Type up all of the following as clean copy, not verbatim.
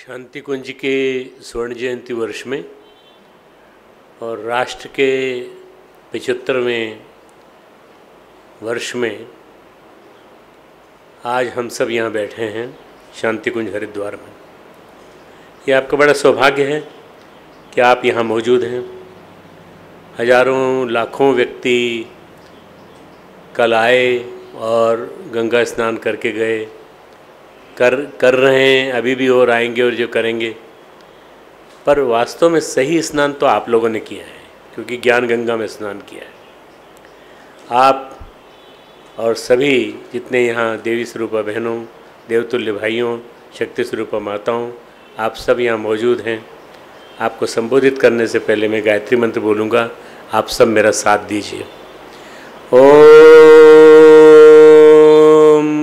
शांति कुंज के स्वर्ण जयंती वर्ष में और राष्ट्र के 75वें वर्ष में आज हम सब यहाँ बैठे हैं शांति कुंज हरिद्वार में। ये आपका बड़ा सौभाग्य है कि आप यहाँ मौजूद हैं। हजारों लाखों व्यक्ति कल आए और गंगा स्नान करके गए, कर रहे हैं, अभी भी और आएंगे और जो करेंगे। पर वास्तव में सही स्नान तो आप लोगों ने किया है, क्योंकि ज्ञान गंगा में स्नान किया है। आप और सभी जितने यहाँ देवी स्वरूपा बहनों, देवतुल्य भाइयों, शक्ति स्वरूपा माताओं, आप सब यहाँ मौजूद हैं। आपको संबोधित करने से पहले मैं गायत्री मंत्र बोलूँगा, आप सब मेरा साथ दीजिए। ओम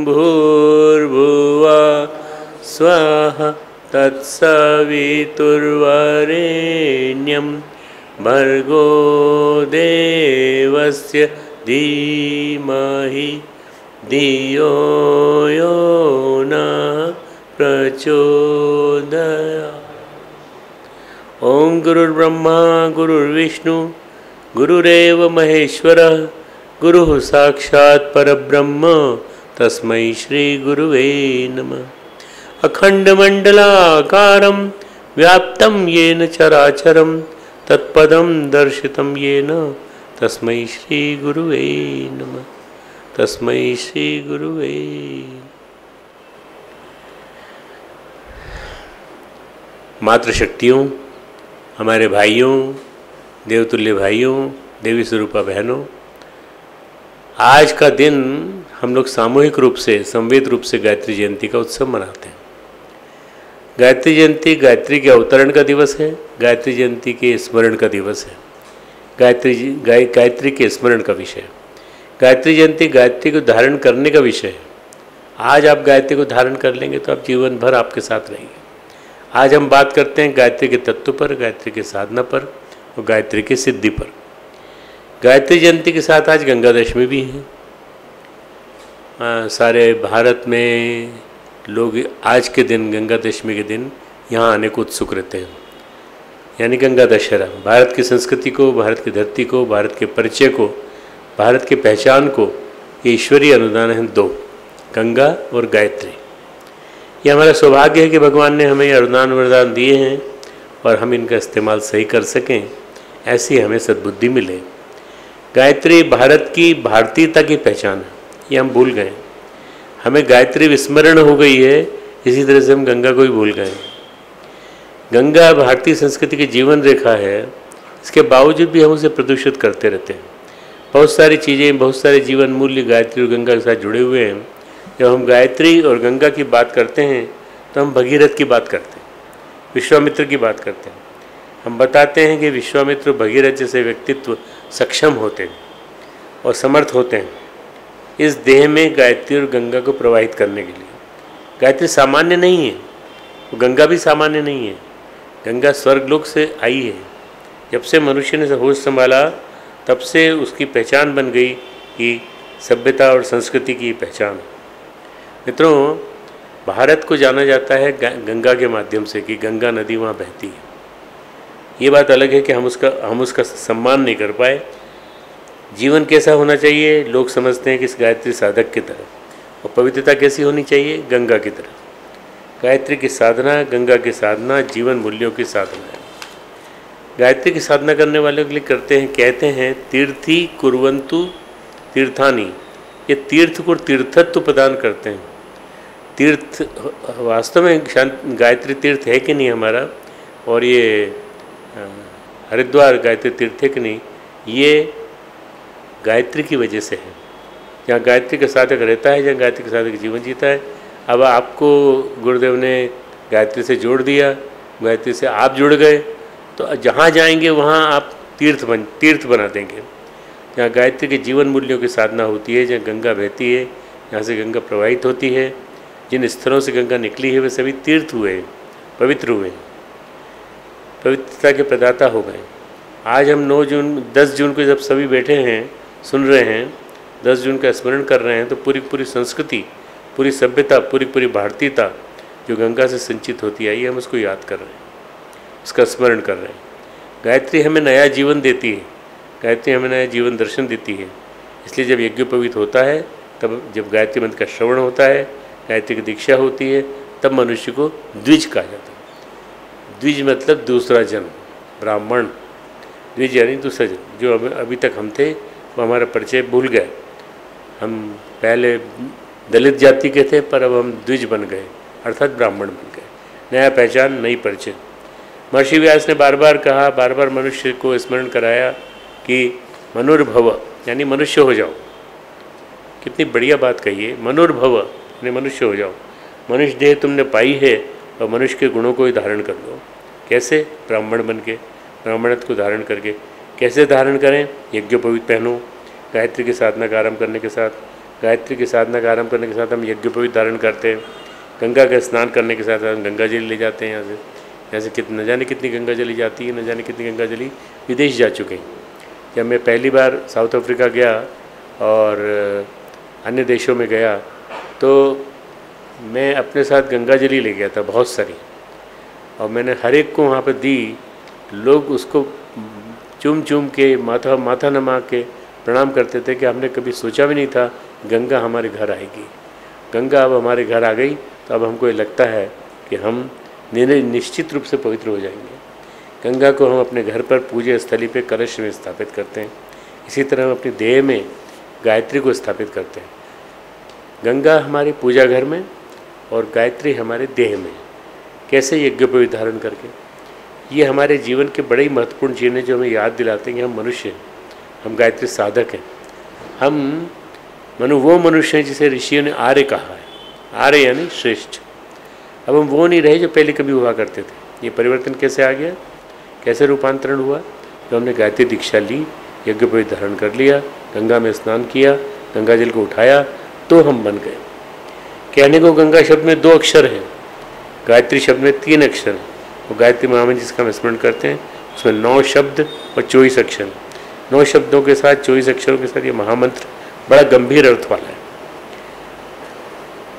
भूर्भुवः स्वाहा तत्सवितुर्वरेण्यं भर्गो देवस्य धीमहि धियो यो नः प्रचोदयात्। ओम गुरुर्ब्रह्मा गुरुर्विष्णु गुरुरेव महेश्वरः गुरुः साक्षात् परब्रह्म तस्मै श्री गुरुवे नमः। अखंडमंडलाकारं व्याप्तं येन चराचरं तत्पदं दर्शितं येन तस्मै श्री गुरुवे नमः। तस्मै श्री गुरुवे। मातृशक्तियों, हमारे भाइयों, देवतुल्य भाइयों, देवी स्वरूपा बहनों, आज का दिन हम लोग सामूहिक रूप से, संवेद रूप से गायत्री जयंती का उत्सव मनाते हैं। गायत्री जयंती गायत्री के अवतरण का दिवस है, गायत्री जयंती के स्मरण का दिवस है, गायत्री के स्मरण का विषय है। गायत्री जयंती गायत्री को धारण करने का विषय है। आज आप गायत्री को धारण कर लेंगे तो आप जीवन भर आपके साथ रहेंगे। आज हम बात करते हैं गायत्री के तत्व पर, गायत्री के साधना पर और गायत्री की सिद्धि पर। गायत्री जयंती के साथ आज गंगा दशमी भी है। सारे भारत में लोग आज के दिन, गंगा दशमी के दिन, यहाँ आने को उत्सुक रहते हैं, यानी गंगा दशहरा। भारत की संस्कृति को, भारत की धरती को, भारत के परिचय को, भारत की पहचान को ये ईश्वरीय अनुदान हैं दो, गंगा और गायत्री। ये हमारा सौभाग्य है कि भगवान ने हमें अनुदान वरदान दिए हैं और हम इनका इस्तेमाल सही कर सकें, ऐसी हमें सद्बुद्धि मिले। गायत्री भारत की भारतीयता की पहचान है, ये हम भूल गए। हमें गायत्री विस्मरण हो गई है, इसी तरह से हम गंगा को ही भूल गए। गंगा भारतीय संस्कृति की जीवन रेखा है, इसके बावजूद भी हम उसे प्रदूषित करते रहते हैं। बहुत सारी चीज़ें, बहुत सारे जीवन मूल्य गायत्री और गंगा के साथ जुड़े हुए हैं। जब हम गायत्री और गंगा की बात करते हैं तो हम भगीरथ की बात करते हैं, विश्वामित्र की बात करते हैं। हम बताते हैं कि विश्वामित्र, भगीरथ जैसे व्यक्तित्व सक्षम होते हैं और समर्थ होते हैं इस देह में गायत्री और गंगा को प्रवाहित करने के लिए। गायत्री सामान्य नहीं है, गंगा भी सामान्य नहीं है। गंगा स्वर्गलोक से आई है। जब से मनुष्य ने होश संभाला तब से उसकी पहचान बन गई कि सभ्यता और संस्कृति की पहचान। मित्रों, भारत को जाना जाता है गंगा के माध्यम से, कि गंगा नदी वहाँ बहती है। ये बात अलग है कि हम उसका सम्मान नहीं कर पाए। जीवन कैसा होना चाहिए, लोग समझते हैं कि इस गायत्री साधक की तरह, और पवित्रता कैसी होनी चाहिए, गंगा की तरह। गायत्री की साधना, गंगा की साधना जीवन मूल्यों की साधना है। गायत्री की साधना करने वालों के लिए कहते हैं तीर्थी कुर्वन्तु तीर्थानी। ये तीर्थ को तीर्थत्व प्रदान करते हैं। तीर्थ वास्तव में गायत्री तीर्थ है कि नहीं हमारा, और ये हरिद्वार गायत्री तीर्थ है कि नहीं, ये गायत्री की वजह से है। जहाँ गायत्री का साधक रहता है, जहाँ गायत्री का साधक जीवन जीता है। अब आपको गुरुदेव ने गायत्री से जोड़ दिया, गायत्री से आप जुड़ गए, तो जहाँ जाएंगे वहाँ आप तीर्थ बना देंगे। जहाँ गायत्री के जीवन मूल्यों की साधना होती है, जहाँ गंगा बहती है, जहाँ से गंगा प्रवाहित होती है, जिन स्थलों से गंगा निकली है वे सभी तीर्थ हुए, पवित्र हुए, पवित्रता के प्रदाता हो गए। आज हम 10 जून को जब सभी बैठे हैं, सुन रहे हैं, 10 जून का स्मरण कर रहे हैं, तो पूरी संस्कृति, पूरी सभ्यता, पूरी भारतीयता जो गंगा से संचित होती आई है, हम उसको याद कर रहे हैं, उसका स्मरण कर रहे हैं। गायत्री हमें नया जीवन देती है, गायत्री हमें नया जीवन दर्शन देती है। इसलिए जब यज्ञोपवीत होता है, तब जब गायत्री मंत्र का श्रवण होता है, गायत्री की दीक्षा होती है, तब मनुष्य को द्विज कहा जाता है। द्विज मतलब दूसरा जन्म, ब्राह्मण। द्विज यानी दूसरा जन्म। जो अभी तक हम थे वो हमारा परिचय भूल गए। हम पहले दलित जाति के थे, पर अब हम द्विज बन गए, अर्थात ब्राह्मण बन गए। नया पहचान, नई परिचय। महर्षि व्यास ने बार बार कहा, बार बार मनुष्य को स्मरण कराया कि मनुर्भव यानी मनुष्य हो जाओ। कितनी बढ़िया बात कही है, मनुर्भव यानी मनुष्य हो जाओ। मनुष्य देह तुमने पाई है और मनुष्य के गुणों को ही धारण कर लो। कैसे? ब्राह्मण बन के, ब्राह्मणत्व को धारण करके। कैसे धारण करें? यज्ञोपवीत पहनो। गायत्री की साधना का आरंभ करने के साथ, गायत्री की साधना का आरंभ करने के साथ हम यज्ञोपवीत धारण करते हैं। गंगा का स्नान करने के साथ हम गंगा जल ले जाते हैं यहाँ से न जाने कितनी गंगा जली जाती है, न जाने कितनी गंगा जली विदेश जा चुके हैं। जब मैं पहली बार साउथ अफ्रीका गया और अन्य देशों में गया, तो मैं अपने साथ गंगा जली ले गया था बहुत सारी, और मैंने हर एक को वहाँ पर दी। लोग उसको चूम चूम के माथा नमा के प्रणाम करते थे कि हमने कभी सोचा भी नहीं था गंगा हमारे घर आएगी। गंगा अब हमारे घर आ गई, तो अब हमको ये लगता है कि हम निश्चित रूप से पवित्र हो जाएंगे। गंगा को हम अपने घर पर पूज्य स्थली पे कलश में स्थापित करते हैं। इसी तरह हम अपनी देह में गायत्री को स्थापित करते हैं। गंगा हमारे पूजा घर में और गायत्री हमारे देह में। कैसे? यज्ञोपवीत धारण करके। ये हमारे जीवन के बड़े ही महत्वपूर्ण चीज़ हैं जो हमें याद दिलाते हैं कि हम मनुष्य हैं, हम गायत्री साधक हैं। हम वो मनुष्य हैं जिसे ऋषियों ने आर्य कहा है। आर्य यानी श्रेष्ठ। अब हम वो नहीं रहे जो पहले कभी हुआ करते थे। ये परिवर्तन कैसे आ गया, कैसे रूपांतरण हुआ? तो हमने गायत्री दीक्षा ली, यज्ञोपवीत धारण कर लिया, गंगा में स्नान किया, गंगा जल को उठाया, तो हम बन गए। कहने को गंगा शब्द में 2 अक्षर हैं, गायत्री शब्द में 3 अक्षर हैं। और गायत्री महामंत्र जिसका हम स्मरण करते हैं उसमें 9 शब्द और 24 अक्षर। 9 शब्दों के साथ 24 अक्षरों के साथ ये महामंत्र बड़ा गंभीर अर्थ वाला है।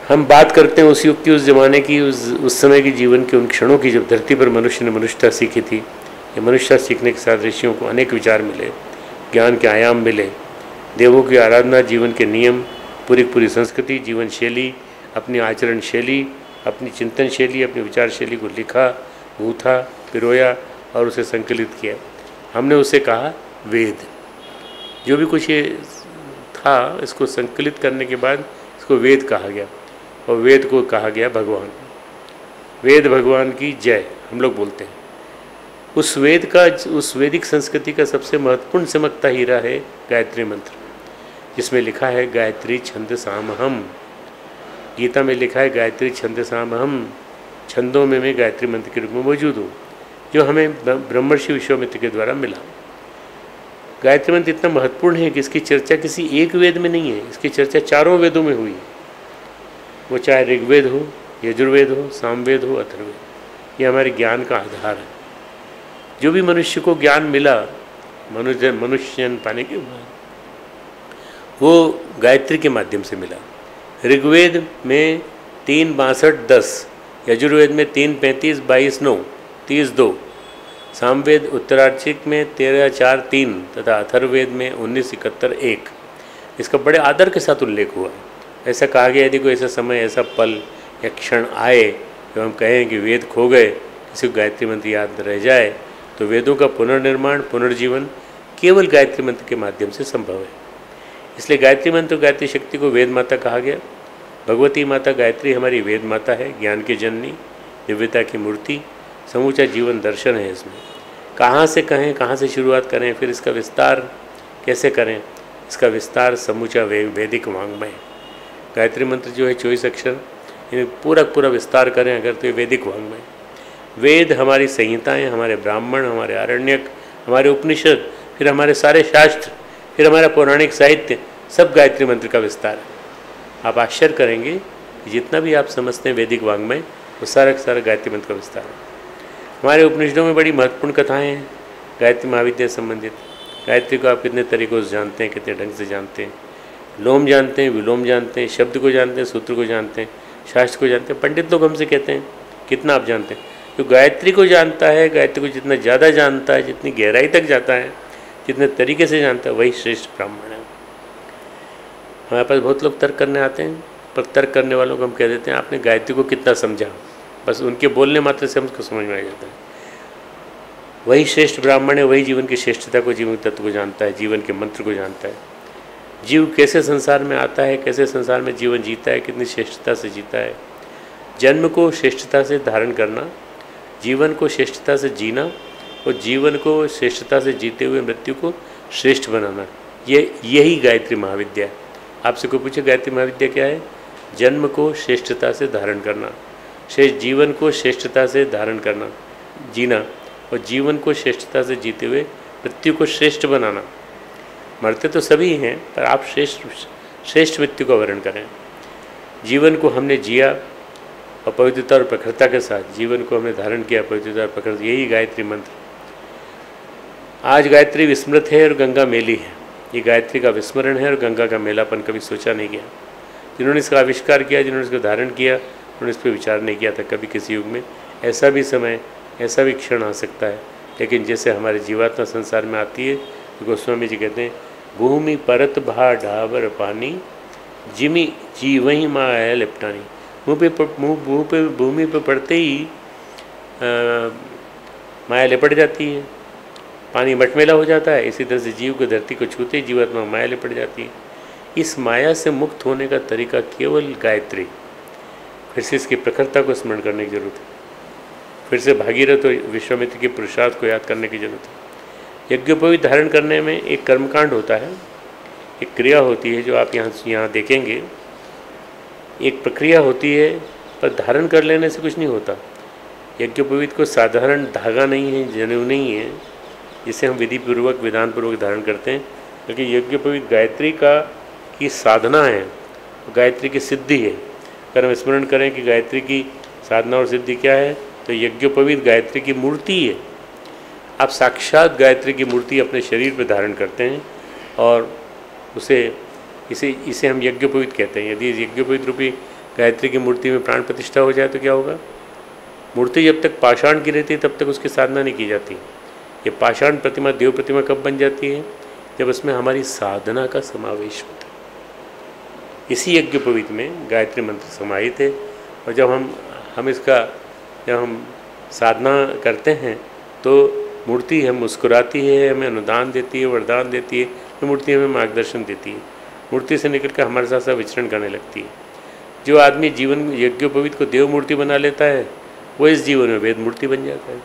हम बात करते हैं उस युग की, उस ज़माने की, उस समय की, जीवन के उन क्षणों की जब धरती पर मनुष्य ने मनुष्यता सीखी थी। ये मनुष्यता सीखने के साथ ऋषियों को अनेक विचार मिले, ज्ञान के आयाम मिले, देवों की आराधना, जीवन के नियम, पूरी संस्कृति, जीवन शैली, अपनी आचरण शैली, अपनी चिंतन शैली, अपनी विचार शैली को लिखा, गूँथा, पिरोया और उसे संकलित किया। हमने उसे कहा वेद। जो भी कुछ ये था, इसको संकलित करने के बाद इसको वेद कहा गया, और वेद को कहा गया भगवान। वेद भगवान की जय हम लोग बोलते हैं। उस वैदिक संस्कृति का सबसे महत्वपूर्ण चमकता हीरा है गायत्री मंत्र, जिसमें लिखा है गायत्री छंदसामहम। गीता में लिखा है गायत्री छंदसामहम। छंदों में मैं गायत्री मंत्र के रूप में मौजूद हूँ, जो हमें ब्रह्मर्षि विश्वामित्र के द्वारा मिला। गायत्री मंत्र इतना महत्वपूर्ण है कि इसकी चर्चा किसी एक वेद में नहीं है, इसकी चर्चा 4 वेदों में हुई। वो चाहे ऋग्वेद हो, यजुर्वेद हो, सामवेद हो, अथर्ववेद। ये हमारे ज्ञान का आधार है। जो भी मनुष्य को ज्ञान मिला मनुष्य पाने के बाद, वो गायत्री के माध्यम से मिला। ऋग्वेद में 3, 62, 10, यजुर्वेद में 3, 35, 22, 9, 30, 2, सामवेद उत्तरार्चिक में 13, 4, 3 तथा अथर्ववेद में 19, 71, 1। इसका बड़े आदर के साथ उल्लेख हुआ। ऐसा कहा गया यदि कोई ऐसा समय, ऐसा पल या क्षण आए जो हम कहें कि वेद खो गए, किसी को गायत्री मंत्र याद रह जाए, तो वेदों का पुनर्निर्माण, पुनर्जीवन केवल गायत्री मंत्र के माध्यम से संभव है। इसलिए गायत्री मंत्र, गायत्री शक्ति को वेद माता कहा गया। भगवती माता गायत्री हमारी वेद माता है, ज्ञान की जननी, दिव्यता की मूर्ति, समूचा जीवन दर्शन है इसमें। कहाँ से कहें, कहाँ से शुरुआत करें, फिर इसका विस्तार कैसे करें? इसका विस्तार समूचा वैदिक वाङ्मय। गायत्री मंत्र जो है 24 अक्षर, इन्हें पूरा विस्तार करें अगर तो ये वैदिक वाङ्मय। वेद हमारी संहिताएँ, हमारे ब्राह्मण, हमारे आरण्यक, हमारे उपनिषद, फिर हमारे सारे शास्त्र, फिर हमारा पौराणिक साहित्य, सब गायत्री मंत्र का विस्तार है। आप आश्चर्य करेंगे कि जितना भी आप समझते हैं वैदिक वाङ्मय, वो सारा का सारा गायत्री मंत्र का विस्तार है। हमारे उपनिषदों में बड़ी महत्वपूर्ण कथाएं हैं गायत्री महाविद्या से संबंधित। गायत्री को आप कितने तरीक़ों से जानते हैं, कितने ढंग से जानते हैं। लोम जानते हैं, विलोम जानते हैं, शब्द को जानते हैं, सूत्र को जानते हैं, शास्त्र को जानते हैं। पंडित लोग हमसे कहते हैं कितना आप जानते हैं। जो गायत्री को जानता है, गायत्री को जितना ज़्यादा जानता है, जितनी गहराई तक जाता है, जितने तरीके से जानता है, वही श्रेष्ठ ब्राह्मण है। हमारे पास बहुत लोग तर्क करने आते हैं, पर तर्क करने वालों को हम कह देते हैं आपने गायत्री को कितना समझा। बस उनके बोलने मात्र से हमको समझ में आ जाता है। वही श्रेष्ठ ब्राह्मण है, वही जीवन की श्रेष्ठता को, जीवन तत्व को जानता है, जीवन के मंत्र को जानता है। जीव कैसे संसार में आता है, कैसे संसार में जीवन जीता है, कितनी श्रेष्ठता से जीता है। जन्म को श्रेष्ठता से धारण करना, जीवन को श्रेष्ठता से जीना और जीवन को श्रेष्ठता से जीते हुए मृत्यु को श्रेष्ठ बनाना, यही गायत्री महाविद्या है। आपसे कोई पूछे गायत्री महाविद्या क्या है? जन्म को श्रेष्ठता से धारण करना, श्रेष्ठ जीवन को श्रेष्ठता से धारण करना, जीना, और जीवन को श्रेष्ठता से जीते हुए मृत्यु को श्रेष्ठ बनाना। मरते तो सभी हैं, पर आप श्रेष्ठ मृत्यु का वर्णन करें। जीवन को हमने जिया और पवित्रता और प्रखरता के साथ जीवन को हमने धारण किया, पवित्रता और प्रखरता, यही गायत्री मंत्र। आज गायत्री विस्मृत है और गंगा मेली है। ये गायत्री का विस्मरण है और गंगा का मेलापन कभी सोचा नहीं गया। जिन्होंने इसका आविष्कार किया, जिन्होंने इसको धारण किया, उन्होंने इस पर विचार नहीं किया था कभी किसी युग में। ऐसा भी समय, ऐसा भी क्षण आ सकता है, लेकिन जैसे हमारे जीवात्मा संसार में आती है तो गोस्वामी जी कहते हैं भूमि परत भा ढाबर पानी, जिमी जीवही माया लिपटानी। भूमि पे पड़ते ही माया लिपट जाती है, पानी मटमेला हो जाता है। इसी तरह से जीव को धरती को छूते ही जीवात्मा माया लिपट जाती है। इस माया से मुक्त होने का तरीका केवल गायत्री। फिर से इसकी प्रखरता को स्मरण करने की जरूरत है, फिर से भागीरथ और विश्वामित्र के पुरुषार्थ को याद करने की जरूरत है। यज्ञोपवीत धारण करने में एक कर्मकांड होता है, एक क्रिया होती है जो आप यहाँ देखेंगे। एक प्रक्रिया होती है, पर धारण कर लेने से कुछ नहीं होता। यज्ञोपवीत को साधारण धागा नहीं है, जनेऊ नहीं है जिसे हम विधि पूर्वक, विधान पूर्वक धारण करते हैं, क्योंकि यज्ञोपवीत गायत्री की साधना है, गायत्री की सिद्धि है। अगर हम स्मरण करें कि गायत्री की साधना और सिद्धि क्या है, तो यज्ञोपवीत गायत्री की मूर्ति है। आप साक्षात गायत्री की मूर्ति अपने शरीर पर धारण करते हैं और इसे हम यज्ञोपवीत कहते हैं। यदि यज्ञोपवीत रूपी गायत्री की मूर्ति में प्राण प्रतिष्ठा हो जाए तो क्या होगा? मूर्ति जब तक पाषाण की रहती है तब तक उसकी साधना नहीं की जाती। ये पाषाण प्रतिमा देव प्रतिमा कब बन जाती है? जब उसमें हमारी साधना का समावेश होता है। इसी यज्ञोपवीत में गायत्री मंत्र समाहित है। और जब हम साधना करते हैं तो मूर्ति हम मुस्कुराती है, हमें अनुदान देती है, वरदान देती है, तो मूर्ति हमें मार्गदर्शन देती है। मूर्ति से निकल कर हमारे साथ विचरण करने लगती है। जो आदमी जीवन यज्ञोपवीत को देव मूर्ति बना लेता है, वो इस जीवन में वेद मूर्ति बन जाता है।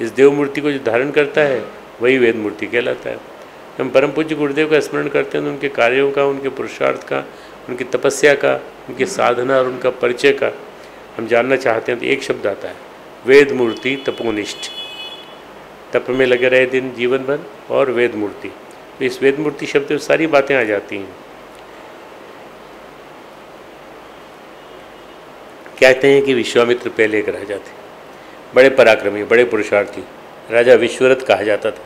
इस देव मूर्ति को जो धारण करता है वही वेद मूर्ति कहलाता है। हम परम पूज्य गुरुदेव का स्मरण करते हैं तो उनके कार्यों का, उनके पुरुषार्थ का, उनकी तपस्या का, उनकी साधना और उनका परिचय का हम जानना चाहते हैं तो एक शब्द आता है, वेद मूर्ति तपोनिष्ठ। तप में लगे रहे दिन जीवन भर और वेद मूर्ति। तो इस वेद मूर्ति शब्द में सारी बातें आ जाती हैं। कहते हैं कि विश्वामित्र पहले एक राजा थे, बड़े पराक्रमी, बड़े पुरुषार्थी। राजा विश्वरथ कहा जाता था,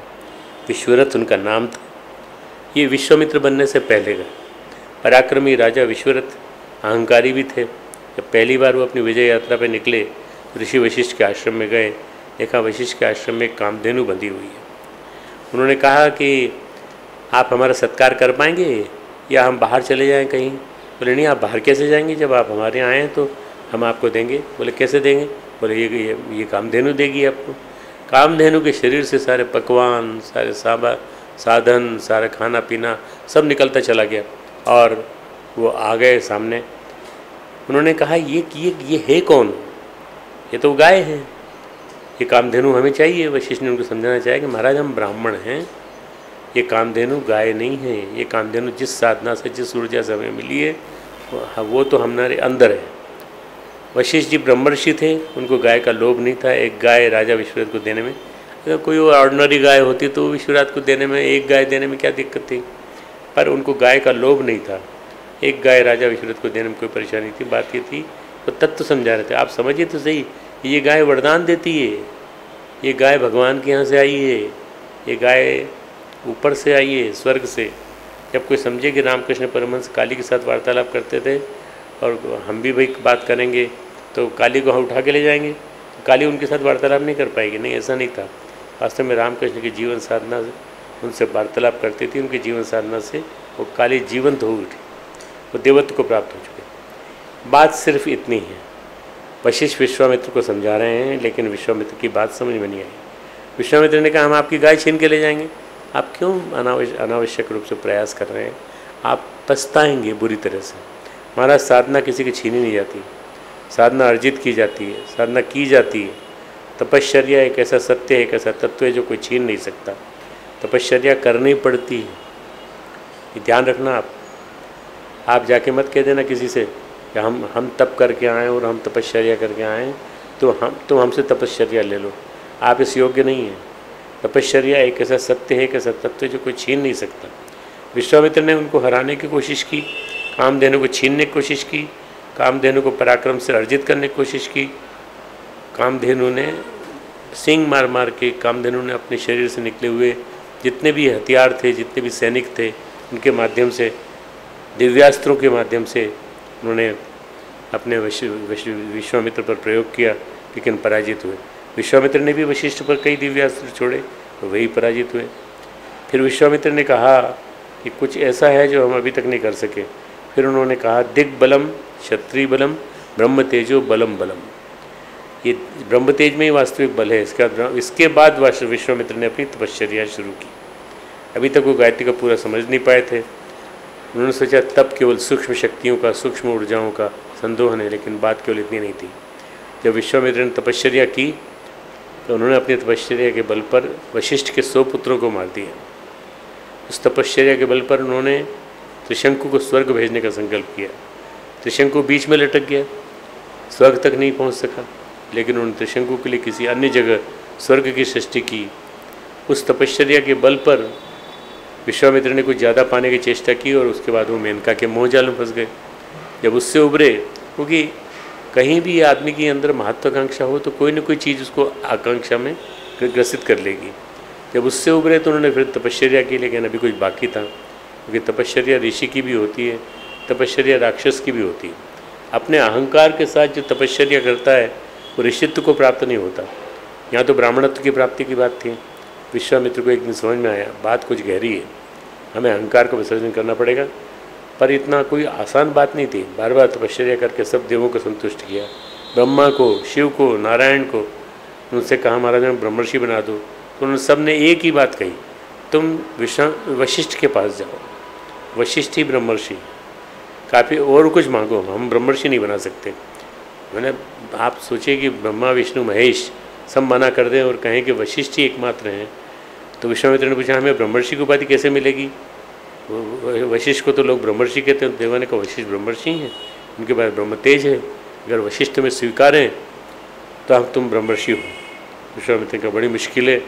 विश्वरथ उनका नाम था। ये विश्वामित्र बनने से पहले का पराक्रमी राजा विश्वरथ अहंकारी भी थे। जब पहली बार वो अपनी विजय यात्रा पर निकले, ऋषि वशिष्ठ के आश्रम में गए, देखा वशिष्ठ के आश्रम में कामधेनु बंधी हुई है। उन्होंने कहा कि आप हमारा सत्कार कर पाएंगे या हम बाहर चले जाएं कहीं? बोले नहीं, आप बाहर कैसे जाएंगे, जब आप हमारे यहाँ आए हैं तो हम आपको देंगे। बोले कैसे देंगे? बोले ये कामधेनु देगी आपको। कामधेनु के शरीर से सारे पकवान, सारे साधन, सारा खाना पीना सब निकलता चला गया और वो आ गए सामने। उन्होंने कहा ये है कौन? ये तो गाय है, ये कामधेनु हमें चाहिए। वशिष्ठ ने उनको समझाना चाहिए कि महाराज हम ब्राह्मण हैं, ये कामधेनु गाय नहीं है। ये कामधेनु जिस साधना से, जिस ऊर्जा से हमें मिली है वो तो हमारे अंदर है। वशिष्ठ जी ब्रह्मर्षि थे, उनको गाय का लोभ नहीं था। एक गाय राजा विश्वनाथ को देने में, अगर कोई ऑर्डिनरी गाय होती तो विश्वनाथ को देने में, एक गाय देने में क्या दिक्कत थी, पर उनको गाय का लोभ नहीं था। एक गाय राजा विश्वनाथ को देने में कोई परेशानी थी। बात ये थी तो तत्व समझा रहे थे। आप समझिए तो सही, ये गाय वरदान देती है, ये गाय भगवान के यहाँ से आई है, ये गाय ऊपर से आई है, स्वर्ग से। जब कोई समझे कि रामकृष्ण परमहंस काली के साथ वार्तालाप करते थे और हम भी भाई बात करेंगे तो काली को हम उठा के ले जाएंगे, तो काली उनके साथ वार्तालाप नहीं कर पाएगी। नहीं, ऐसा नहीं था। वास्तव में रामकृष्ण की जीवन साधना उनसे वार्तालाप करती थी, उनकी जीवन साधना से वो काली जीवंत हो उठी, वो देवत्व को प्राप्त हो चुके। बात सिर्फ इतनी है। वशिष्ठ विश्वामित्र को समझा रहे हैं, लेकिन विश्वामित्र की बात समझ में नहीं आई। विश्वामित्र ने कहा हम आपकी गाय छीन के ले जाएंगे, आप क्यों अनावश्यक रूप से प्रयास कर रहे हैं, आप पछताएंगे बुरी तरह से। महाराज, साधना किसी की छीनी नहीं जाती, साधना अर्जित की जाती है, साधना की जाती है। तपश्चर्या एक ऐसा सत्य है, एक ऐसा तत्व है जो कोई छीन नहीं सकता। तपश्चर्या करनी पड़ती है, ये ध्यान रखना। आप जाके मत कह देना किसी से कि हम तप करके आएँ और हम तपश्चर्या करके आएँ, तो तुम हमसे तपश्चर्या ले लो, आप इस योग्य नहीं हैं। तपश्चर्या एक ऐसा सत्य है, एक ऐसा तत्व है जो कोई छीन नहीं सकता। विश्वामित्र ने उनको हराने की कोशिश की, कामधेनु को छीनने की कोशिश की, कामधेनु को पराक्रम से अर्जित करने की कोशिश की। कामधेनु ने सींग मार मार के, कामधेनु ने अपने शरीर से निकले हुए जितने भी हथियार थे, जितने भी सैनिक थे, उनके माध्यम से, दिव्यास्त्रों के माध्यम से उन्होंने अपने विश्वामित्र पर प्रयोग किया, लेकिन पराजित हुए। विश्वामित्र ने भी वशिष्ठ पर कई दिव्यास्त्र छोड़े, तो वही पराजित हुए। फिर विश्वामित्र ने कहा कि कुछ ऐसा है जो हम अभी तक नहीं कर सके। फिर उन्होंने कहा दिग्बलम क्षत्रिय बलम ब्रह्म तेजो बलम बलम, ये ब्रह्म तेज में ही वास्तविक बल है। इसके बाद विश्वामित्र ने अपनी तपश्चर्या शुरू की। अभी तक वो गायत्री का पूरा समझ नहीं पाए थे। उन्होंने सोचा तब केवल सूक्ष्म शक्तियों का, सूक्ष्म ऊर्जाओं का संदोहन है, लेकिन बात केवल इतनी नहीं थी। जब विश्वामित्र ने तपश्चर्या की तो उन्होंने अपनी तपश्चर्या के बल पर वशिष्ठ के 100 पुत्रों को मार दिया। उस तपश्चर्या के बल पर उन्होंने त्रिशंकु को स्वर्ग भेजने का संकल्प किया। त्रिशंकु बीच में लटक गया, स्वर्ग तक नहीं पहुंच सका, लेकिन उन्होंने त्रिशंकु के लिए किसी अन्य जगह स्वर्ग की सृष्टि की। उस तपश्चर्या के बल पर विश्वामित्र ने कुछ ज़्यादा पाने की चेष्टा की और उसके बाद वो मेनका के मोहजाल में फंस गए। जब उससे उभरे, क्योंकि कहीं भी आदमी के अंदर महत्वाकांक्षा हो तो कोई ना कोई चीज़ उसको आकांक्षा में ग्रसित कर लेगी। जब उससे उभरे तो उन्होंने फिर तपश्चर्या की, लेकिन अभी कुछ बाकी था, क्योंकि तपश्चर्या ऋषि की भी होती है, तपश्चर्या राक्षस की भी होती है। अपने अहंकार के साथ जो तपश्चर्या करता है वो ऋषित्व को प्राप्त नहीं होता। यहाँ तो ब्राह्मणत्व की प्राप्ति की बात थी। विश्वामित्र को एक दिन समझ में आया बात कुछ गहरी है, हमें अहंकार का विसर्जन करना पड़ेगा। पर इतना कोई आसान बात नहीं थी। बार बार तपश्चर्या करके सब देवों को संतुष्ट किया, ब्रह्मा को, शिव को, नारायण को। उनसे कहा महाराज हमें ब्रह्मर्षि बना दो, तो उन्होंने सब ने एक ही बात कही, तुम वशिष्ठ के पास जाओ, वशिष्ठ ही ब्रह्मर्षि, काफ़ी और कुछ मांगो, हम ब्रह्मर्षि नहीं बना सकते। मैंने आप सोचिए कि ब्रह्मा विष्णु महेश सब मना कर दें और कहें कि वशिष्ठ ही एकमात्र हैं, तो विश्वामित्र ने पूछा हमें ब्रह्मर्षि की उपाधि कैसे मिलेगी? वशिष्ठ को तो लोग ब्रह्मर्षि कहते हैं। देवा ने कहा वशिष्ठ ब्रह्मर्षि हैं, उनके पास ब्रह्म तेज है, अगर वशिष्ठ में स्वीकारें तो हम तुम ब्रह्मर्षि हो। विश्वामित्र का बड़ी मुश्किल है,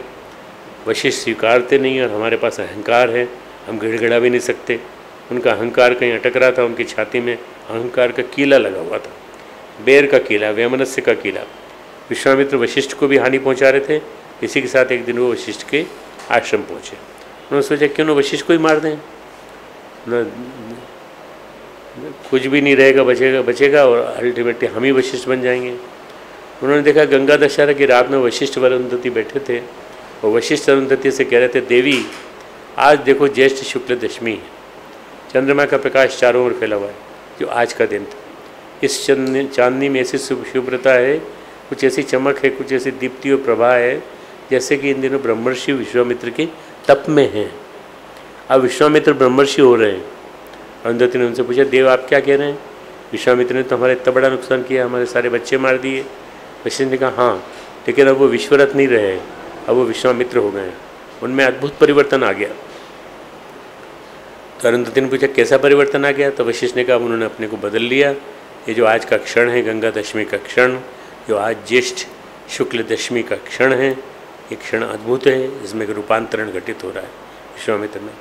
वशिष्ठ स्वीकारते नहीं और हमारे पास अहंकार है, हम गिड़गिड़ा भी नहीं सकते। उनका अहंकार कहीं अटक रहा था, उनकी छाती में अहंकार का कीला लगा हुआ था, बेर का कीला, वैमनस्य का कीला। विश्वामित्र वशिष्ठ को भी हानि पहुंचा रहे थे। इसी के साथ एक दिन वो वशिष्ठ के आश्रम पहुँचे। उन्होंने सोचा क्यों ना वशिष्ठ को ही मार दें, न कुछ भी नहीं रहेगा, बचेगा और अल्टीमेटली हम ही वशिष्ठ बन जाएंगे। उन्होंने देखा गंगा दशहरा की रात में वशिष्ठ और अरुंधति बैठे थे और वशिष्ठ अरुंधति से कह रहे थे देवी आज देखो ज्येष्ठ शुक्ल दशमी है, चंद्रमा का प्रकाश चारों ओर फैला हुआ है, जो आज का दिन था। इस चांदनी में ऐसी शुभ्रता है, कुछ ऐसी चमक है, कुछ ऐसी दीप्ति और प्रभा है जैसे कि इन दिनों ब्रह्मर्षि विश्वामित्र के तप में हैं। अब विश्वामित्र ब्रह्मर्षि हो रहे हैं। अरुंधति ने उनसे पूछा देव आप क्या कह रहे हैं? विश्वामित्र ने तो हमारा इतना बड़ा नुकसान किया, हमारे सारे बच्चे मार दिए। वशिष्ठ ने कहा हाँ, लेकिन अब वो विश्वरथ नहीं रहे, अब वो विश्वामित्र हो गए, उनमें अद्भुत परिवर्तन आ गया। तो अरुंधति ने पूछा कैसा परिवर्तन आ गया? तो वशिष्ठ ने कहा उन्होंने अपने को बदल लिया। ये जो आज का क्षण है, गंगा दशमी का क्षण, जो आज ज्येष्ठ शुक्ल दशमी का क्षण है, ये क्षण अद्भुत है, इसमें एक रूपांतरण घटित हो रहा है विश्वामित्र में।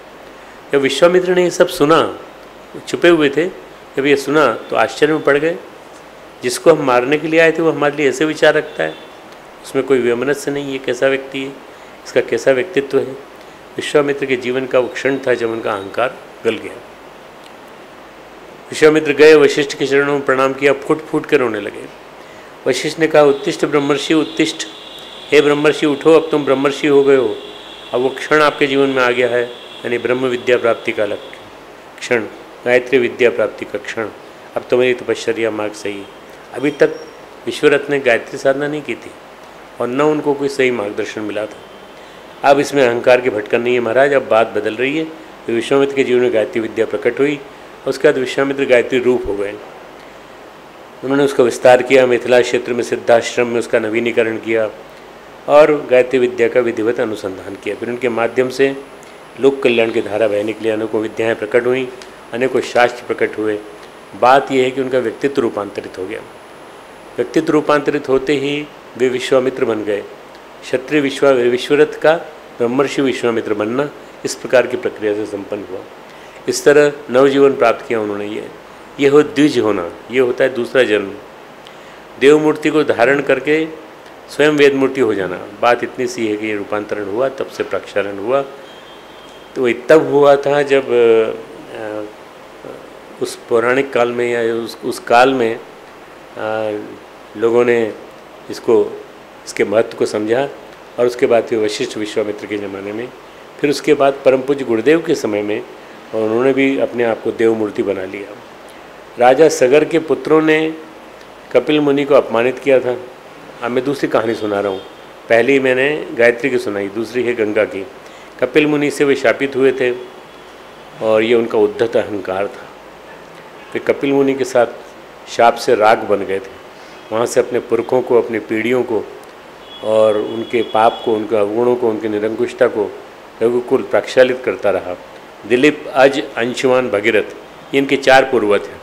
जब विश्वामित्र ने ये सब सुना, छुपे हुए थे, जब ये सुना तो आश्चर्य में पड़ गए। जिसको हम मारने के लिए आए थे वो हमारे लिए ऐसे विचार रखता है, उसमें कोई वैमनस्य नहीं, ये कैसा व्यक्ति है, इसका कैसा व्यक्तित्व है। विश्वामित्र के जीवन का वो क्षण था जब उनका अहंकार गल गया। विश्वामित्र गए, वशिष्ठ के चरणों में प्रणाम किया, फूट फूट कर रोने लगे। वशिष्ठ ने कहा, उत्तिष्ठ ब्रह्मर्षि उत्तिष्ठ, हे ब्रह्मर्षि उठो, अब तुम ब्रह्मर्षि हो गए हो, अब वो क्षण आपके जीवन में आ गया है, यानी ब्रह्म विद्या प्राप्ति का क्षण, गायत्री विद्या प्राप्ति का क्षण, अब तुम्हारी तपश्चर्या मार्ग सही। अभी तक विश्वरथ ने गायत्री साधना नहीं की थी और न उनको कोई सही मार्गदर्शन मिला था। अब इसमें अहंकार की भटकन नहीं है महाराज, अब बात बदल रही है। तो विश्वामित्र के जीवन में गायत्री विद्या प्रकट हुई, उसके बाद विश्वामित्र गायत्री रूप हो गए। उन्होंने उसका विस्तार किया, मिथिला क्षेत्र में सिद्धाश्रम में उसका नवीनीकरण किया और गायत्री विद्या का विधिवत अनुसंधान किया। फिर उनके माध्यम से लोक कल्याण की धारा बह निकली, अनेकों विद्याएँ प्रकट हुई, अनेकों शास्त्र प्रकट हुए। बात यह है कि उनका व्यक्तित्व रूपांतरित हो गया। व्यक्तित्व रूपांतरित होते ही वे विश्वामित्र बन गए। क्षत्रिय विश्वरथ का ब्रह्मर्षि विश्वामित्र बनना इस प्रकार की प्रक्रिया से संपन्न हुआ। इस तरह नवजीवन प्राप्त किया उन्होंने। ये हो द्विज होना, ये होता है दूसरा जन्म। देव मूर्ति को धारण करके स्वयं वेद मूर्ति हो जाना। बात इतनी सी है कि ये रूपांतरण हुआ, तब से प्रक्षालन हुआ। तो ये तब हुआ था जब उस पौराणिक काल में या उस काल में लोगों ने इसके महत्व को समझा और उसके बाद फिर वशिष्ठ विश्वामित्र के ज़माने में, फिर उसके बाद परम पूज्य गुरुदेव के समय में, और उन्होंने भी अपने आप को देव मूर्ति बना लिया। राजा सगर के पुत्रों ने कपिल मुनि को अपमानित किया था। अब मैं दूसरी कहानी सुना रहा हूँ। पहली मैंने गायत्री की सुनाई, दूसरी है गंगा की। कपिल मुनि से वे शापित हुए थे और ये उनका उद्धत अहंकार था। वे कपिल मुनि के साथ शाप से राग बन गए थे। वहाँ से अपने पुरखों को, अपनी पीढ़ियों को और उनके पाप को, उनके अवगुणों को, उनकी निरंकुशता को रघुकुल प्रक्षालित करता रहा। दिलीप, अज, अंशुमान, भगीरथ, ये इनके 4 पूर्वज हैं।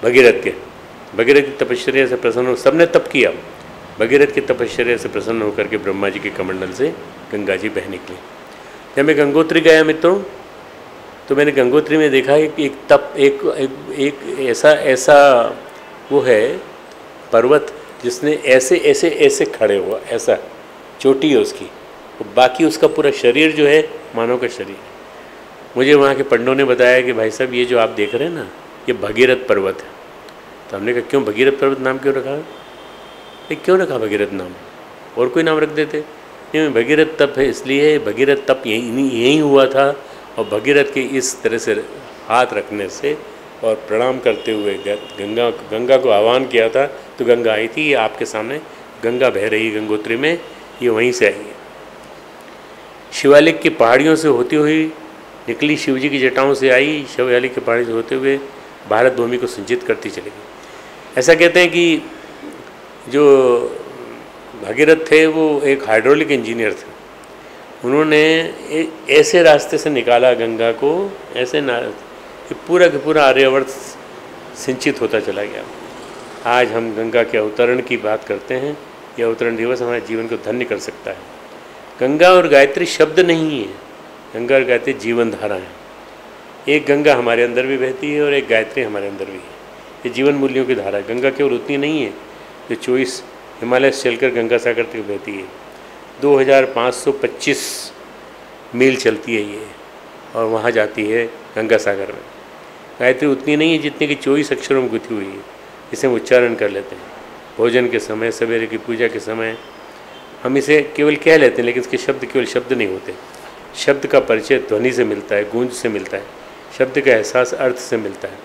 भगीरथ की तपश्चर्या से प्रसन्न हो, सबने तप किया। भगीरथ की तपश्चर्या से प्रसन्न होकर के ब्रह्मा जी के कमंडल से गंगा जी बह निकली। जब मैं गंगोत्री गया मित्रों, तो मैंने गंगोत्री में देखा कि एक तप एक ऐसा वो है पर्वत जिसने ऐसे खड़े हुआ, ऐसा चोटी है उसकी, तो बाकी उसका पूरा शरीर जो है मानव का शरीर। मुझे वहाँ के पंडितों ने बताया कि भाई साहब ये जो आप देख रहे हैं ना, ये भगीरथ पर्वत है। तो हमने कहा क्यों भगीरथ पर्वत नाम क्यों रखा? ये क्यों रखा भगीरथ नाम, और कोई नाम रख देते? नहीं, भगीरथ तप है इसलिए। भगीरथ तप यहीं हुआ था और भगीरथ के इस तरह से हाथ रखने से और प्रणाम करते हुए गंगा को आह्वान किया था, तो गंगा आई थी। ये आपके सामने गंगा बह रही है गंगोत्री में, ये वहीं से आई है। शिवालिक की पहाड़ियों से होती हुई निकली, शिवजी की जटाओं से आई, शिवालिक की पहाड़ी से होते हुए भारत भूमि को सिंचित करती चली गई। ऐसा कहते हैं कि जो भगीरथ थे वो एक हाइड्रोलिक इंजीनियर थे। उन्होंने ऐसे रास्ते से निकाला गंगा को, ऐसे ना कि पूरा का पूरा आर्यावर्त सिंचित होता चला गया। आज हम गंगा के अवतरण की बात करते हैं। यह अवतरण दिवस हमारे जीवन को धन्य कर सकता है। गंगा और गायत्री शब्द नहीं है, गंगा और गायत्री जीवन धारा है। एक गंगा हमारे अंदर भी बहती है और एक गायत्री हमारे अंदर भी है। ये जीवन मूल्यों की धारा है। गंगा केवल उतनी नहीं है जो 24 हिमालय से चलकर गंगा सागर तक बहती है। 2525 मील चलती है ये और वहाँ जाती है गंगा सागर में। गायत्री उतनी नहीं है जितनी कि 24 अक्षरों में गुथी हुई है, इसे हम उच्चारण कर लेते हैं। भोजन के समय, सवेरे की पूजा के समय हम इसे केवल कह लेते हैं, लेकिन इसके शब्द केवल शब्द नहीं होते। शब्द का परिचय ध्वनि से मिलता है, गूंज से मिलता है। शब्द का एहसास अर्थ से मिलता है,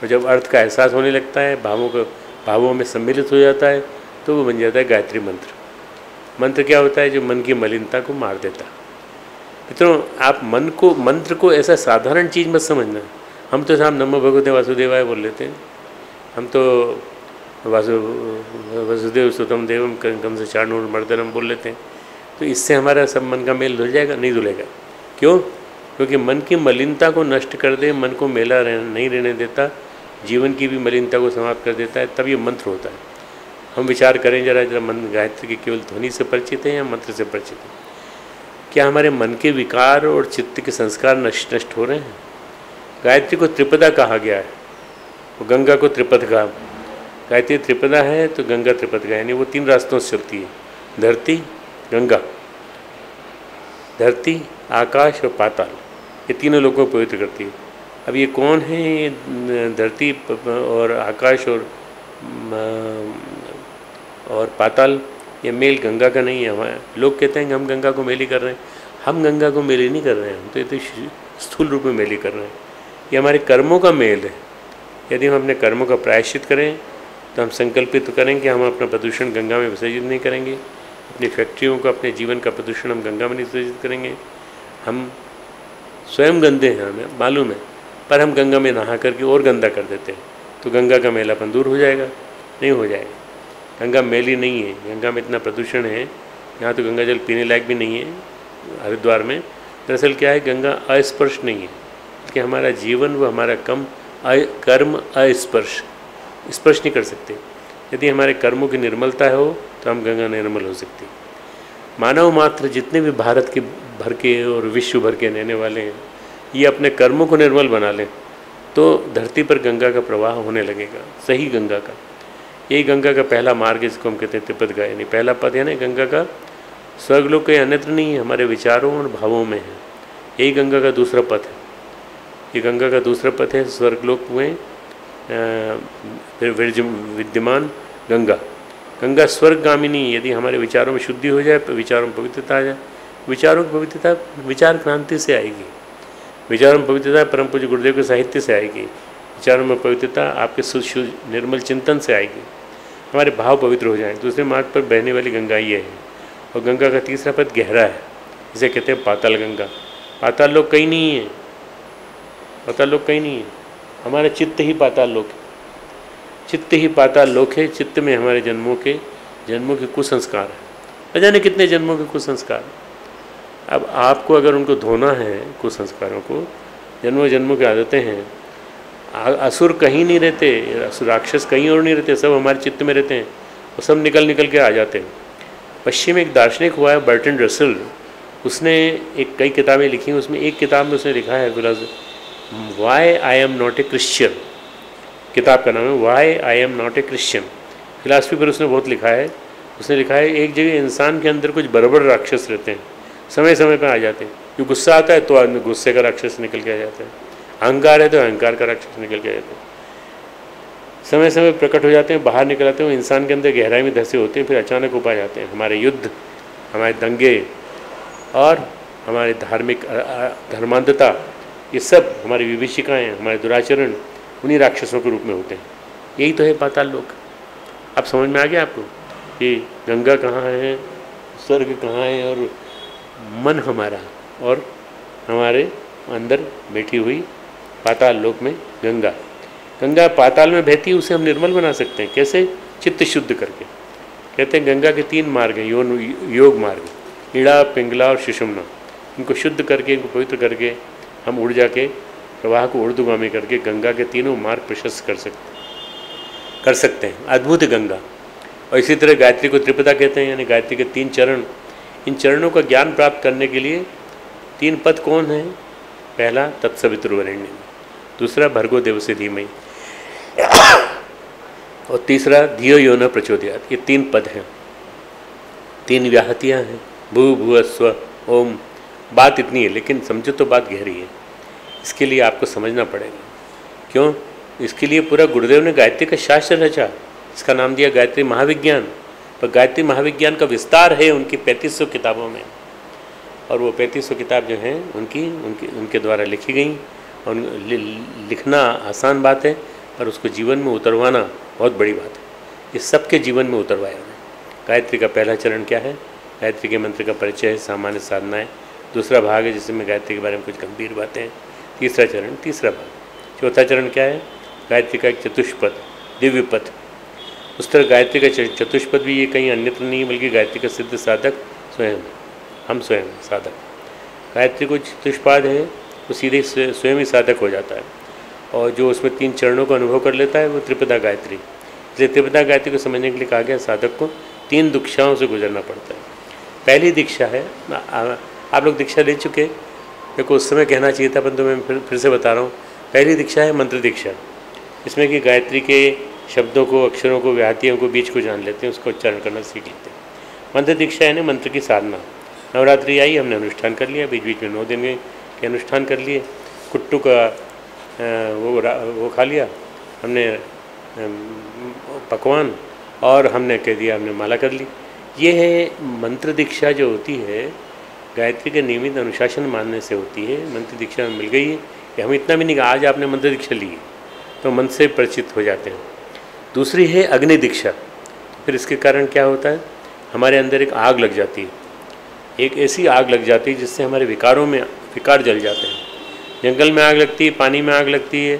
और जब अर्थ का एहसास होने लगता है, भावों में सम्मिलित हो जाता है, तो वो बन जाता है गायत्री मंत्र। मंत्र क्या होता है? जो मन की मलिनता को मार देता है। मित्रों, आप मंत्र को ऐसा साधारण चीज़ मत समझना। हम तो साहब नमो भगवते वासुदेवाय बोल लेते हैं। हम तो वसुदेव सुतम देवम कम से चाणूर मर्दनम बोल लेते हैं। तो इससे हमारा सब मन का मेल धुल जाएगा? नहीं धुलेगा। क्यों? क्योंकि मन की मलिनता को नष्ट कर दे, मन को मेला नहीं रहने देता, जीवन की भी मलिनता को समाप्त कर देता है, तब ये मंत्र होता है। हम विचार करें जरा मन गायत्री की केवल ध्वनि से परिचित हैं या मंत्र से परिचित हैं? क्या हमारे मन के विकार और चित्त के संस्कार नष्ट हो रहे हैं? गायत्री को त्रिपदा कहा गया है, वो गंगा को त्रिपद कहा। गायत्री त्रिपदा है तो गंगा त्रिपद का, यानी वो 3 रास्तों से चलती है। धरती, गंगा, धरती, आकाश और पाताल, ये तीनों लोगों को पवित्र करती है। अब ये कौन है? ये धरती और आकाश और पाताल, ये मेल गंगा का नहीं है। हमारे लोग कहते हैं कि हम गंगा को मेली कर रहे हैं। हम गंगा को मेली नहीं कर रहे हैं, हम तो ये स्थूल रूप में मेली कर रहे हैं। ये हमारे कर्मों का मेल है। यदि हम अपने कर्मों का प्रायश्चित करें तो हम संकल्पित करें कि हम अपना प्रदूषण गंगा में विसर्जित नहीं करेंगे, अपनी फैक्ट्रियों का, अपने जीवन का प्रदूषण हम गंगा में नहीं विसर्जित करेंगे। हम स्वयं गंदे हैं, हमें मालूम है, पर हम गंगा में नहा करके और गंदा कर देते हैं, तो गंगा का मैलापन दूर हो जाएगा? नहीं हो जाएगा। गंगा मैली नहीं है, गंगा में इतना प्रदूषण है, यहाँ तो गंगा जल पीने लायक भी नहीं है हरिद्वार में। दरअसल क्या है, गंगा अस्पर्श नहीं है, कि हमारा जीवन व हमारा कर्म अस्पर्श, स्पर्श नहीं कर सकते। यदि हमारे कर्मों की निर्मलता हो तो हम गंगा निर्मल हो सकती। मानव मात्र जितने भी भारत के भर के और विश्व भर के रहने वाले हैं, ये अपने कर्मों को निर्मल बना लें तो धरती पर गंगा का प्रवाह होने लगेगा, सही गंगा का। यही गंगा का पहला मार्ग, जिसको हम कहते हैं तिब्बत गया, यानी पहला पद है ना गंगा का, स्वर्गलोक कहीं अन्यत्र नहीं है, हमारे विचारों और भावों में है। यही गंगा का दूसरा पथ है। ये गंगा का दूसरा पथ है स्वर्गलोक में विद्यमान गंगा। गंगा स्वर्गगामिनी, यदि हमारे विचारों में शुद्धि हो जाए, विचारों में पवित्रता आ जाए। विचारों की पवित्रता विचार क्रांति से आएगी। विचारों में पवित्रता परम पूज्य गुरुदेव के साहित्य से आएगी। विचारों में पवित्रता आपके शुद्ध निर्मल चिंतन से आएगी। हमारे भाव पवित्र हो जाएं। दूसरे मार्ग पर बहने वाली गंगा ये है। और गंगा का तीसरा पद गहरा है, इसे कहते हैं पाताल गंगा। पाताल लोक कहीं नहीं है, पाताल लोक कहीं नहीं है, हमारा चित्त ही पाताल लोक है। चित्त ही पाताल लोक है। चित्त में हमारे जन्मों के कुसंस्कार हैं, न जाने कितने जन्मों के कुसंस्कार। अब आपको अगर उनको धोना है, कुसंस्कारों को, जन्मों जन्मों की आदतें हैं। असुर कहीं नहीं रहते, असुर राक्षस कहीं और नहीं रहते, सब हमारे चित्त में रहते हैं, वो सब निकल के आ जाते हैं। पश्चिम में एक दार्शनिक हुआ है बर्टन रसल, उसने कई किताबें लिखी, उसमें एक किताब में उसने लिखा है why I am not a Christian. किताब का नाम है why I am not a Christian. Philosophy पर उसने बहुत लिखा है। उसने लिखा है एक जगह इंसान के अंदर कुछ बड़बड़ राक्षस रहते हैं, समय समय पर आ जाते हैं। जो गुस्सा आता है तो आदमी गुस्से का राक्षस निकल के आ जाता है, अहंकार है तो अहंकार का राक्षस निकल के आ जाता है। समय समय प्रकट हो जाते हैं, बाहर निकल आते हैं, इंसान के अंदर गहराई में धसे होते हैं, फिर अचानक उपा जाते हैं। हमारे युद्ध, हमारे दंगे और हमारे धार्मिक धर्मांधता, ये सब हमारी विभीषिकाएँ, हमारे दुराचरण उन्हीं राक्षसों के रूप में होते हैं। यही तो है पाताल लोक। अब समझ में आ गया आपको कि गंगा कहाँ है, स्वर्ग कहाँ है, और मन हमारा और हमारे अंदर बैठी हुई पाताल लोक में गंगा। गंगा पाताल में बहती है, उसे हम निर्मल बना सकते हैं। कैसे? चित्त शुद्ध करके। कहते हैं गंगा के 3 मार्ग हैं, योग मार्ग, ईड़ा, पिंगला और सुषुम्ना। इनको शुद्ध करके, इनको पवित्र करके हम ऊर्जा के प्रवाह को ऊर्ध्वगामी करके गंगा के तीनों मार्ग प्रशस्त कर सकते हैं। अद्भुत गंगा। और इसी तरह गायत्री को त्रिपदा कहते हैं, यानी गायत्री के 3 चरण। इन चरणों का ज्ञान प्राप्त करने के लिए 3 पद कौन है? पहला तत्सवितुर्वरेण्यम, दूसरा भर्गो देवस्य धीमहि, और तीसरा धियो यो न प्रचोदयात्। ये 3 पद हैं, 3 व्याहतियाँ हैं, भू भुव स्व ओम। बात इतनी है, लेकिन समझो तो बात गहरी है। इसके लिए आपको समझना पड़ेगा। क्यों? इसके लिए पूरा गुरुदेव ने गायत्री का शास्त्र रचा, इसका नाम दिया गायत्री महाविज्ञान। पर गायत्री महाविज्ञान का विस्तार है उनकी 3500 किताबों में, और वो 3500 किताब जो हैं उनके द्वारा लिखी गई। और लिखना आसान बात है, पर उसको जीवन में उतरवाना बहुत बड़ी बात है। इस सबके जीवन में उतरवाया उन्हें। गायत्री का पहला चरण क्या है? गायत्री के मंत्र का परिचय है, सामान्य साधनाएँ। दूसरा भाग है जिसमें गायत्री के बारे में कुछ गंभीर बातें हैं। तीसरा चरण, तीसरा भाग। चौथा चरण क्या है? गायत्री का एक चतुष्पद, दिव्य पद। उस तरह गायत्री का चतुष्पद भी ये कहीं अन्यत्र नहीं, बल्कि गायत्री का सिद्ध साधक स्वयं, हम स्वयं साधक। गायत्री को चतुष्पाद है, वो सीधे स्वयं ही साधक हो जाता है। और जो उसमें 3 चरणों का अनुभव कर लेता है वो त्रिपदा गायत्री। इसलिए त्रिपदा गायत्री को समझने के लिए कहा गया साधक को 3 दीक्षाओं से गुजरना पड़ता है। पहली दीक्षा है, आप लोग दीक्षा ले चुके, मेरे को उस समय कहना चाहिए था, परंतु मैं फिर से बता रहा हूँ। पहली दीक्षा है मंत्र दीक्षा, इसमें कि गायत्री के शब्दों को, अक्षरों को, व्याहतियों को, बीज को जान लेते हैं, उसको उच्चारण करना सीख लेते हैं। मंत्र दीक्षा यानी मंत्र की साधना। नवरात्रि आई, हमने अनुष्ठान कर लिया, बीच बीच में 9 दिन के अनुष्ठान कर लिए। कुट्टू का वो खा लिया हमने पकवान, और हमने कह दिया हमने माला कर ली। ये है मंत्र दीक्षा जो होती है, गायत्री के नियमित अनुशासन मानने से होती है। मंत्र दीक्षा मिल गई है कि हम इतना भी नहीं, आज आपने मंत्र दीक्षा ली तो मन से परिचित हो जाते हैं। दूसरी है अग्नि दीक्षा। फिर इसके कारण क्या होता है, हमारे अंदर एक आग लग जाती है, एक ऐसी आग लग जाती है जिससे हमारे विकारों में विकार जल जाते हैं। जंगल में आग लगती है, पानी में आग लगती है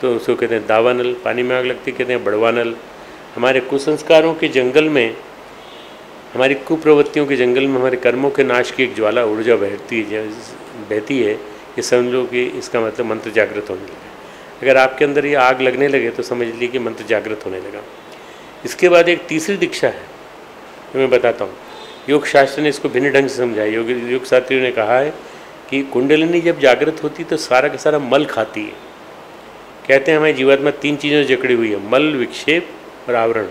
तो उसको कहते हैं दावानल, पानी में आग लगती है कहते हैं बड़वानल। हमारे कुसंस्कारों के जंगल में, हमारी कुप्रवृत्तियों के जंगल में हमारे कर्मों के नाश की एक ज्वाला ऊर्जा बहती है। ये समझ लो कि इसका मतलब मंत्र जागृत होने लगा। अगर आपके अंदर ये आग लगने लगे तो समझ लीजिए कि मंत्र जागृत होने लगा। इसके बाद एक तीसरी दीक्षा है जो मैं बताता हूँ। योग शास्त्र ने इसको भिन्न ढंग से समझाया। योग शास्त्रियों ने कहा है कि कुंडलिनी जब जागृत होती तो सारा का सारा मल खाती है। कहते हैं हमारी जीवात्मा 3 चीज़ों से जकड़ी हुई है, मल, विक्षेप और आवरण।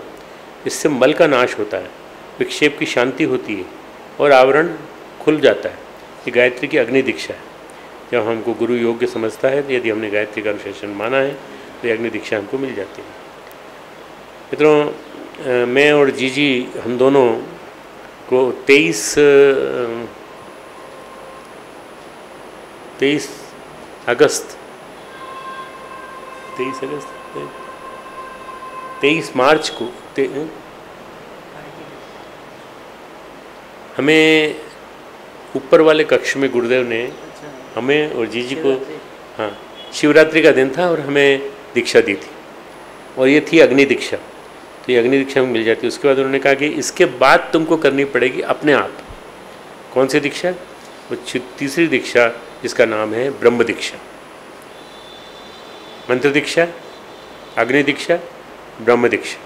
इससे मल का नाश होता है, विक्षेप की शांति होती है और आवरण खुल जाता है। ये गायत्री की अग्नि दीक्षा है। जब हमको गुरु योग्य समझता है, यदि हमने गायत्री का अनुशासन माना है तो ये अग्नि दीक्षा हमको मिल जाती है। मित्रों, मैं और जीजी हम दोनों को 23 मार्च को हमें ऊपर वाले कक्ष में गुरुदेव ने हमें और जीजी को, हाँ, शिवरात्रि का दिन था और हमें दीक्षा दी थी और ये थी अग्नि दीक्षा। तो ये अग्नि दीक्षा में मिल जाती है। उसके बाद उन्होंने कहा कि इसके बाद तुमको करनी पड़ेगी अपने आप। कौन सी दीक्षा? वो तीसरी दीक्षा जिसका नाम है ब्रह्म दीक्षा। मंत्र दीक्षा, अग्नि दीक्षा, ब्रह्म दीक्षा।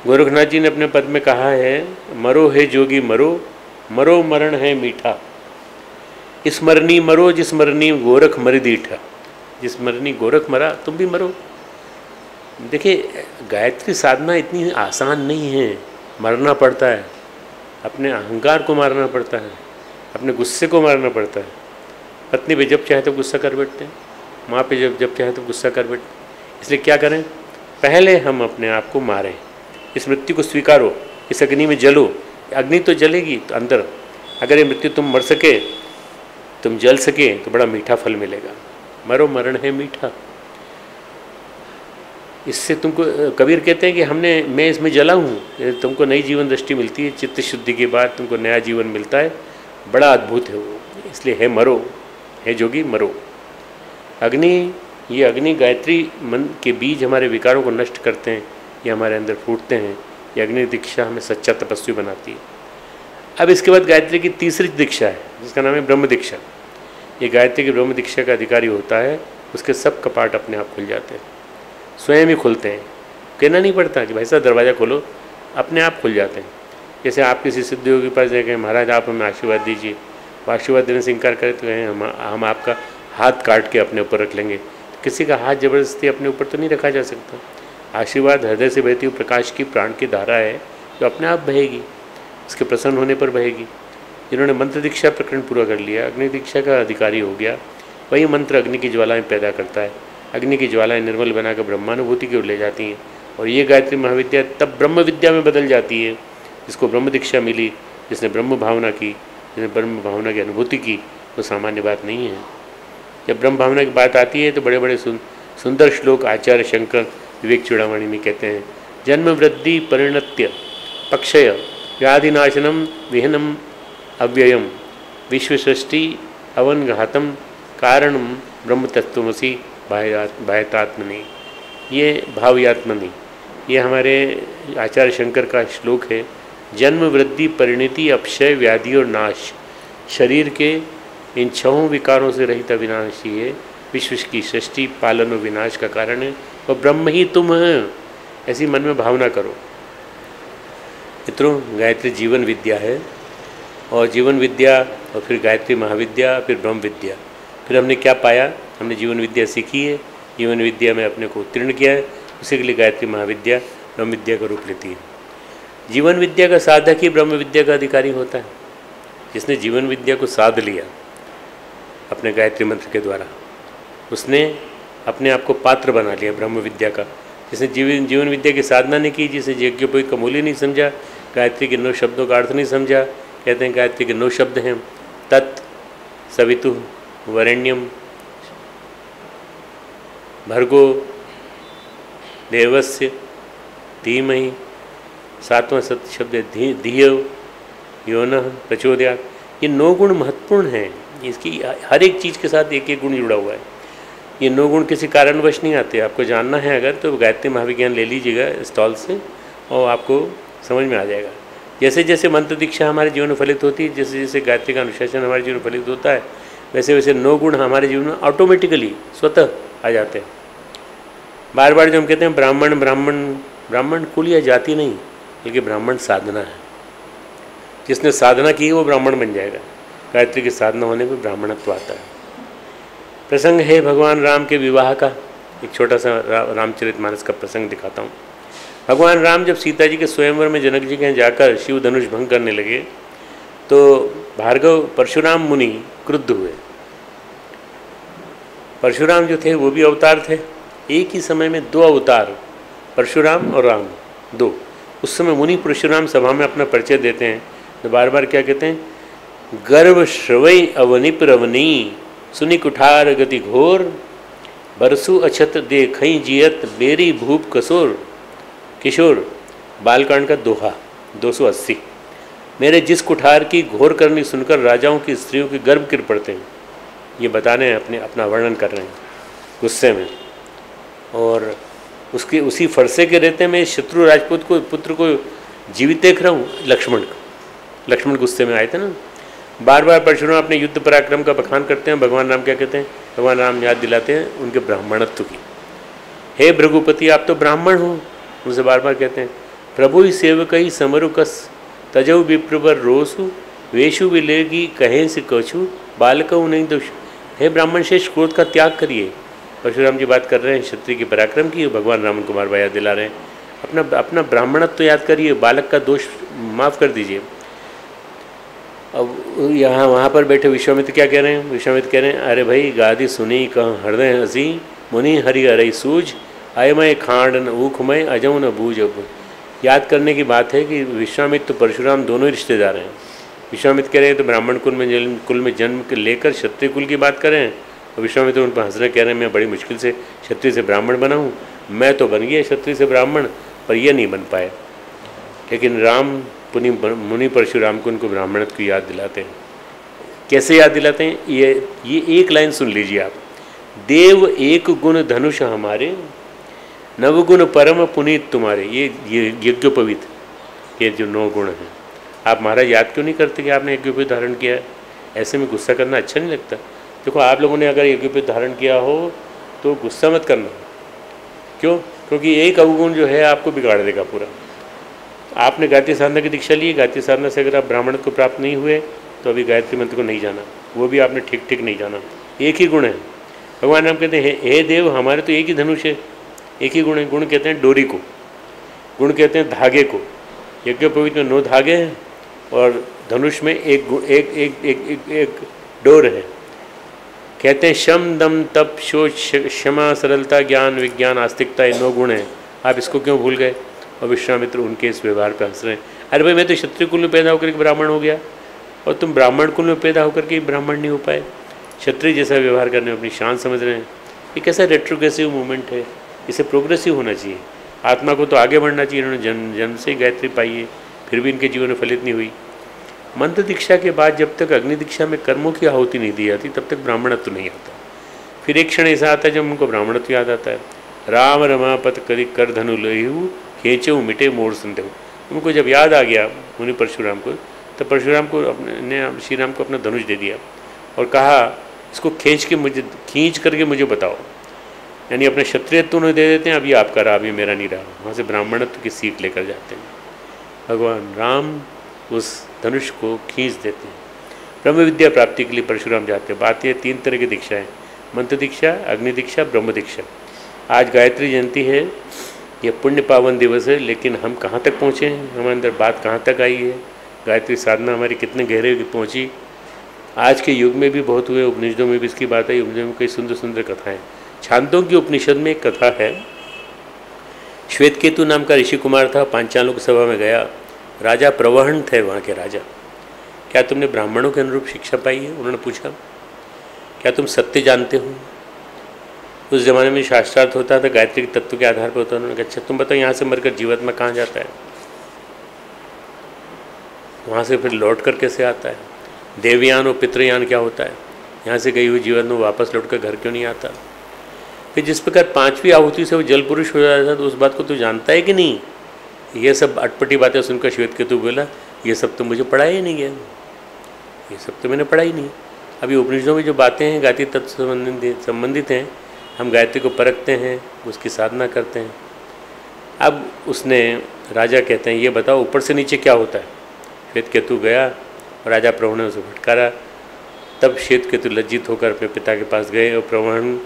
गोरखनाथ जी ने अपने पद में कहा है, मरो है जोगी मरो, मरो मरण है मीठा। इस मरनी मरो जिस मरनी गोरख मर दीठा। जिस मरनी गोरख मरा तुम भी मरो। देखिए, गायत्री साधना इतनी आसान नहीं है। मरना पड़ता है, अपने अहंकार को मारना पड़ता है, अपने गुस्से को मारना पड़ता है। पत्नी पे जब चाहे तो गुस्सा कर बैठते हैं, माँ पे जब चाहे तो गुस्सा कर बैठते हैं। इसलिए क्या करें, पहले हम अपने आप को मारें, इस मृत्यु को स्वीकारो, इस अग्नि में जलो। अग्नि तो जलेगी तो अंदर, अगर ये मृत्यु तुम मर सके, तुम जल सके तो बड़ा मीठा फल मिलेगा। मरो मरण है मीठा। इससे तुमको, कबीर कहते हैं कि मैं इसमें जला हूँ, तुमको नई जीवन दृष्टि मिलती है, चित्त शुद्धि के बाद तुमको नया जीवन मिलता है, बड़ा अद्भुत है वो। इसलिए है मरो, है जोगी मरो। अग्नि, ये अग्नि गायत्री मन के बीज हमारे विकारों को नष्ट करते हैं, ये हमारे अंदर फूटते हैं। ये अग्नि दीक्षा हमें सच्चा तपस्वी बनाती है। अब इसके बाद गायत्री की तीसरी दीक्षा है जिसका नाम है ब्रह्म दीक्षा। ये गायत्री की ब्रह्म दीक्षा का अधिकारी होता है, उसके सब कपाट अपने आप खुल जाते हैं, स्वयं ही खुलते हैं। कहना नहीं पड़ता कि भाई साहब दरवाज़ा खोलो, अपने आप खुल जाते हैं। जैसे आप किसी सिद्धयोगी के पास जाके महाराज आप हमें आशीर्वाद दीजिए, वो आशीर्वाद देने से इनकार करे तो कहें हम आपका हाथ काट के अपने ऊपर रख लेंगे। तो किसी का हाथ ज़बरदस्ती अपने ऊपर तो नहीं रखा जा सकता। आशीर्वाद हृदय से बहती हुई प्रकाश की प्राण की धारा है जो अपने आप बहेगी, उसके प्रसन्न होने पर बहेगी। जिन्होंने मंत्र दीक्षा प्रकरण पूरा कर लिया, अग्नि दीक्षा का अधिकारी हो गया, वही मंत्र अग्नि की ज्वालाएँ पैदा करता है। अग्नि की ज्वालाएँ निर्मल बनाकर ब्रह्मानुभूति की ओर ले जाती हैं और ये गायत्री महाविद्या तब ब्रह्म विद्या में बदल जाती है। जिसको ब्रह्म दीक्षा मिली, जिसने ब्रह्म भावना की, जिसने ब्रह्म भावना की अनुभूति की, वो सामान्य बात नहीं है। जब ब्रह्म भावना की बात आती है तो बड़े बड़े सुंदर श्लोक आचार्य शंकर विवेक चूड़ामणि में कहते हैं, जन्म वृद्धि परिणत्य पक्षय व्याधिनाशनम विहनम अव्ययम विश्वसृष्टि अवनघातम कारणम ब्रह्म तत्वमसि बाह्यतात्मनि। ये भावयात्मनि, ये हमारे आचार्य शंकर का श्लोक है। जन्म वृद्धि परिणति अपक्षय व्याधि और नाश, शरीर के इन 6 विकारों से रहित अविनाशी है। विश्व की सृष्टि पालन और विनाश का कारण है और ब्रह्म ही तुम है, ऐसी मन में भावना करो। मित्रों, गायत्री जीवन विद्या है और जीवन विद्या और फिर गायत्री महाविद्या, फिर ब्रह्म विद्या। फिर हमने क्या पाया, हमने जीवन विद्या सीखी है, जीवन विद्या में अपने को उत्तीर्ण किया है, उसी के लिए गायत्री महाविद्या ब्रह्म विद्या का रूप लेती है। जीवन विद्या का साधक ही ब्रह्म विद्या का अधिकारी होता है। जिसने जीवन विद्या को साध लिया अपने गायत्री मंत्र के द्वारा, उसने अपने आप को पात्र बना लिया ब्रह्म विद्या का। जिसने जीवन विद्या की साधना नहीं की, जिसे यज्ञोपवीत का मूल्य नहीं समझा, गायत्री के 9 शब्दों का अर्थ नहीं समझा। कहते हैं गायत्री के 9 शब्द हैं, तत्, सवितु, वरेण्यम, भर्गो देवस्य धीमहि, 7वां सत्य शब्द है धियो योनः प्रचोदयात्। ये 9 गुण महत्वपूर्ण हैं। इसकी हर एक चीज़ के साथ एक एक गुण जुड़ा हुआ है। ये 9 गुण किसी कारणवश नहीं आते। आपको जानना है अगर तो गायत्री महाविज्ञान ले लीजिएगा स्टॉल से और आपको समझ में आ जाएगा। जैसे जैसे मंत्र दीक्षा हमारे जीवन में फलित होती है, जैसे जैसे गायत्री का अनुशासन हमारे जीवन में फलित होता है, वैसे वैसे 9 गुण हमारे जीवन में ऑटोमेटिकली स्वतः आ जाते हैं। बार बार जो हम कहते हैं ब्राह्मण ब्राह्मण, ब्राह्मण कुल या जाति नहीं, बल्कि ब्राह्मण साधना है। जिसने साधना की वो ब्राह्मण बन जाएगा। गायत्री की साधना होने पर ब्राह्मणत्व आता है। प्रसंग है भगवान राम के विवाह का। एक छोटा सा रामचरितमानस का प्रसंग दिखाता हूँ। भगवान राम जब सीता जी के स्वयंवर में जनक जी के यहाँ जाकर शिव धनुष भंग करने लगे तो भार्गव परशुराम मुनि क्रुद्ध हुए। परशुराम जो थे वो भी अवतार थे। एक ही समय में 2 अवतार, परशुराम और राम, 2। उस समय मुनि परशुराम सभा में अपना परिचय देते हैं तो बार बार क्या कहते हैं, गर्व श्रवई अवनिप रवनी, सुनि कुठार गति घोर, बरसु अछत देखई जियत बेरी भूप कसोर किशोर। बालकांड का दोहा 280। मेरे जिस कुठार की घोर करनी सुनकर राजाओं की स्त्रियों के गर्भ गिर पड़ते हैं। ये बताने अपना वर्णन कर रहे हैं गुस्से में। और उसके उसी फरसे के रहते में शत्रु राजपूत को पुत्र को जीवित देख रहा हूँ, लक्ष्मण गुस्से में आए थे ना। बार बार परशुराम अपने युद्ध पराक्रम का बखान करते हैं। भगवान राम क्या कहते हैं, भगवान राम याद दिलाते हैं उनके ब्राह्मणत्व की। हे भृगुपति आप तो ब्राह्मण हो, उनसे बार बार कहते हैं प्रभु ही सेवक ही समरुकस, तजऊ विप्रवर रोसु, वेशु विलेगी कहें से कछु, बालकऊ नहीं दोष। हे ब्राह्मण श्रेष्ठ क्रोध का त्याग करिए। परशुराम जी बात कर रहे हैं क्षत्रिय के पराक्रम की। भगवान राम को बार बार याद दिला रहे हैं अपना ब्राह्मणत्व तो याद करिए, बालक का दोष माफ़ कर दीजिए। अब यहाँ वहाँ पर बैठे विश्वामित्र क्या कह रहे हैं, विश्वामित्र कह रहे हैं अरे भाई गादी सुनी कहाँ हृदय हसी, मुनि हरि अरई सूझ, अयमय खांड न ऊखमय अजऊ न बूझ। अब याद करने की बात है कि विश्वामित्र तो परशुराम दोनों ही रिश्तेदार हैं। विश्वामित्र कह रहे हैं तो ब्राह्मण कुल में जन्म लेकर क्षत्रिय कुल की बात करें, और विश्वामित्र उन पर हंस रहे, कह रहे हैं मैं बड़ी मुश्किल से क्षत्रिय से ब्राह्मण बना हूँ। मैं तो बन गया क्षत्रिय से ब्राह्मण, पर यह नहीं बन पाए। लेकिन राम मुनि परशुराम को उनको ब्राह्मणत्व की याद दिलाते हैं। कैसे याद दिलाते हैं, ये एक लाइन सुन लीजिए आप। देव एक गुण धनुष हमारे, नवगुण परम पुनीत तुम्हारे। ये यज्ञोपवीत, ये जो 9 गुण हैं। आप महाराज याद क्यों नहीं करते कि आपने यज्ञोपवीत धारण किया है? ऐसे में गुस्सा करना अच्छा नहीं लगता। देखो आप लोगों ने अगर यज्ञोपवीत धारण किया हो तो गुस्सा मत करना। क्यों? क्योंकि एक अवगुण जो है आपको बिगाड़ देगा पूरा। आपने गायत्री साधना की दीक्षा ली, गायत्री साधना से अगर आप ब्राह्मणत्व को प्राप्त नहीं हुए तो अभी गायत्री मंत्र को नहीं जाना, वो भी आपने ठीक नहीं जाना। एक ही गुण है। भगवान राम कहते हैं हे देव हमारे तो एक ही धनुष है, एक ही गुण है। गुण कहते हैं डोरी को, गुण कहते हैं धागे को। यज्ञोपवीत में 9 धागे हैं और धनुष में एक डोर है। कहते हैं शम दम तप शोच क्षमा सरलता ज्ञान विज्ञान आस्तिकता, ये 9 गुण हैं। आप इसको क्यों भूल गए? और विश्वामित्र उनके इस व्यवहार पर हंस रहे हैं। अरे भाई मैं तो क्षत्रिय कुल में पैदा होकर के ब्राह्मण हो गया और तुम ब्राह्मण कुल में पैदा होकर के ब्राह्मण नहीं हो पाए। क्षत्रिय जैसा व्यवहार करने में अपनी शान समझ रहे हैं। ये कैसा रेट्रोग्रेसिव मूवमेंट है? इसे प्रोग्रेसिव होना चाहिए। आत्मा को तो आगे बढ़ना चाहिए। इन्होंने जन्म से ही गायत्री पाई है, फिर भी इनके जीवन में फलित नहीं हुई। मंत्र दीक्षा के बाद जब तक अग्नि दीक्षा में कर्मों की आहुति नहीं दी जाती तब तक ब्राह्मणत्व नहीं आता। फिर एक क्षण ऐसा आता है जब उनको ब्राह्मणत्व याद आता है। राम रमापत करी कर धनु लहू खींचो मिटे मोर संदेह। उनको जब याद आ गया मुनि परशुराम को, तब परशुराम को ने श्री राम को अपना धनुष दे दिया और कहा इसको खींच करके मुझे बताओ। यानी अपने क्षत्रियत्व उन्हें दे देते हैं, अभी आपका रहा, अभी मेरा नहीं रहा। वहाँ से ब्राह्मणत्व की सीख लेकर जाते हैं। भगवान राम उस धनुष को खींच देते हैं। ब्रह्म विद्या प्राप्ति के लिए परशुराम जाते हैं। बात ये 3 तरह की दीक्षा है, मंत्र दीक्षा, अग्नि दीक्षा, ब्रह्म दीक्षा। आज गायत्री जयंती है, ये पुण्य पावन दिवस है, लेकिन हम कहाँ तक पहुँचे हैं? हमारे अंदर बात कहाँ तक आई है? गायत्री साधना हमारी कितने गहरे पहुँची? आज के युग में भी बहुत हुए, उपनिषदों में भी इसकी बात आई। उपनिषदों में कई सुंदर सुंदर कथाएँ। छांदोग्य उपनिषद में एक कथा है। श्वेतकेतु नाम का ऋषि कुमार था, पांचालों की सभा में गया। राजा प्रवहन थे वहाँ के राजा। क्या तुमने ब्राह्मणों के अनुरूप शिक्षा पाई है? उन्होंने पूछा। क्या तुम सत्य जानते हो? उस जमाने में शास्त्रार्थ होता था, गायत्री के तत्व के आधार पर होता। उन्होंने कहा अच्छा तुम बताओ, यहाँ से मरकर जीवात्मा कहाँ जाता है? वहाँ से फिर लौट कर कैसे आता है? देवयान और पितृयान क्या होता है? यहाँ से गई हुई जीवात्मा वापस लौट कर घर क्यों नहीं आता? फिर जिस प्रकार पांचवी आहुति से वो जल पुरुष हो जाता था, तो उस बात को तू जानता है कि नहीं? ये सब अटपटी बातें सुनकर श्वेतकेतु बोला, ये सब तो मुझे पढ़ा ही नहीं गया, ये सब तो मैंने पढ़ा ही नहीं। अभी उपनिषदों में जो बातें हैं गायत्री तत्व से संबंधित हैं, हम गायत्री को परखते हैं, उसकी साधना करते हैं। अब उसने, राजा कहते हैं ये बताओ ऊपर से नीचे क्या होता है? श्वेतकेतु गया और राजा प्रवहन ने उसे फटकारा। तब श्वेतकेतु लज्जित होकर अपने पिता के पास गए और प्रवहन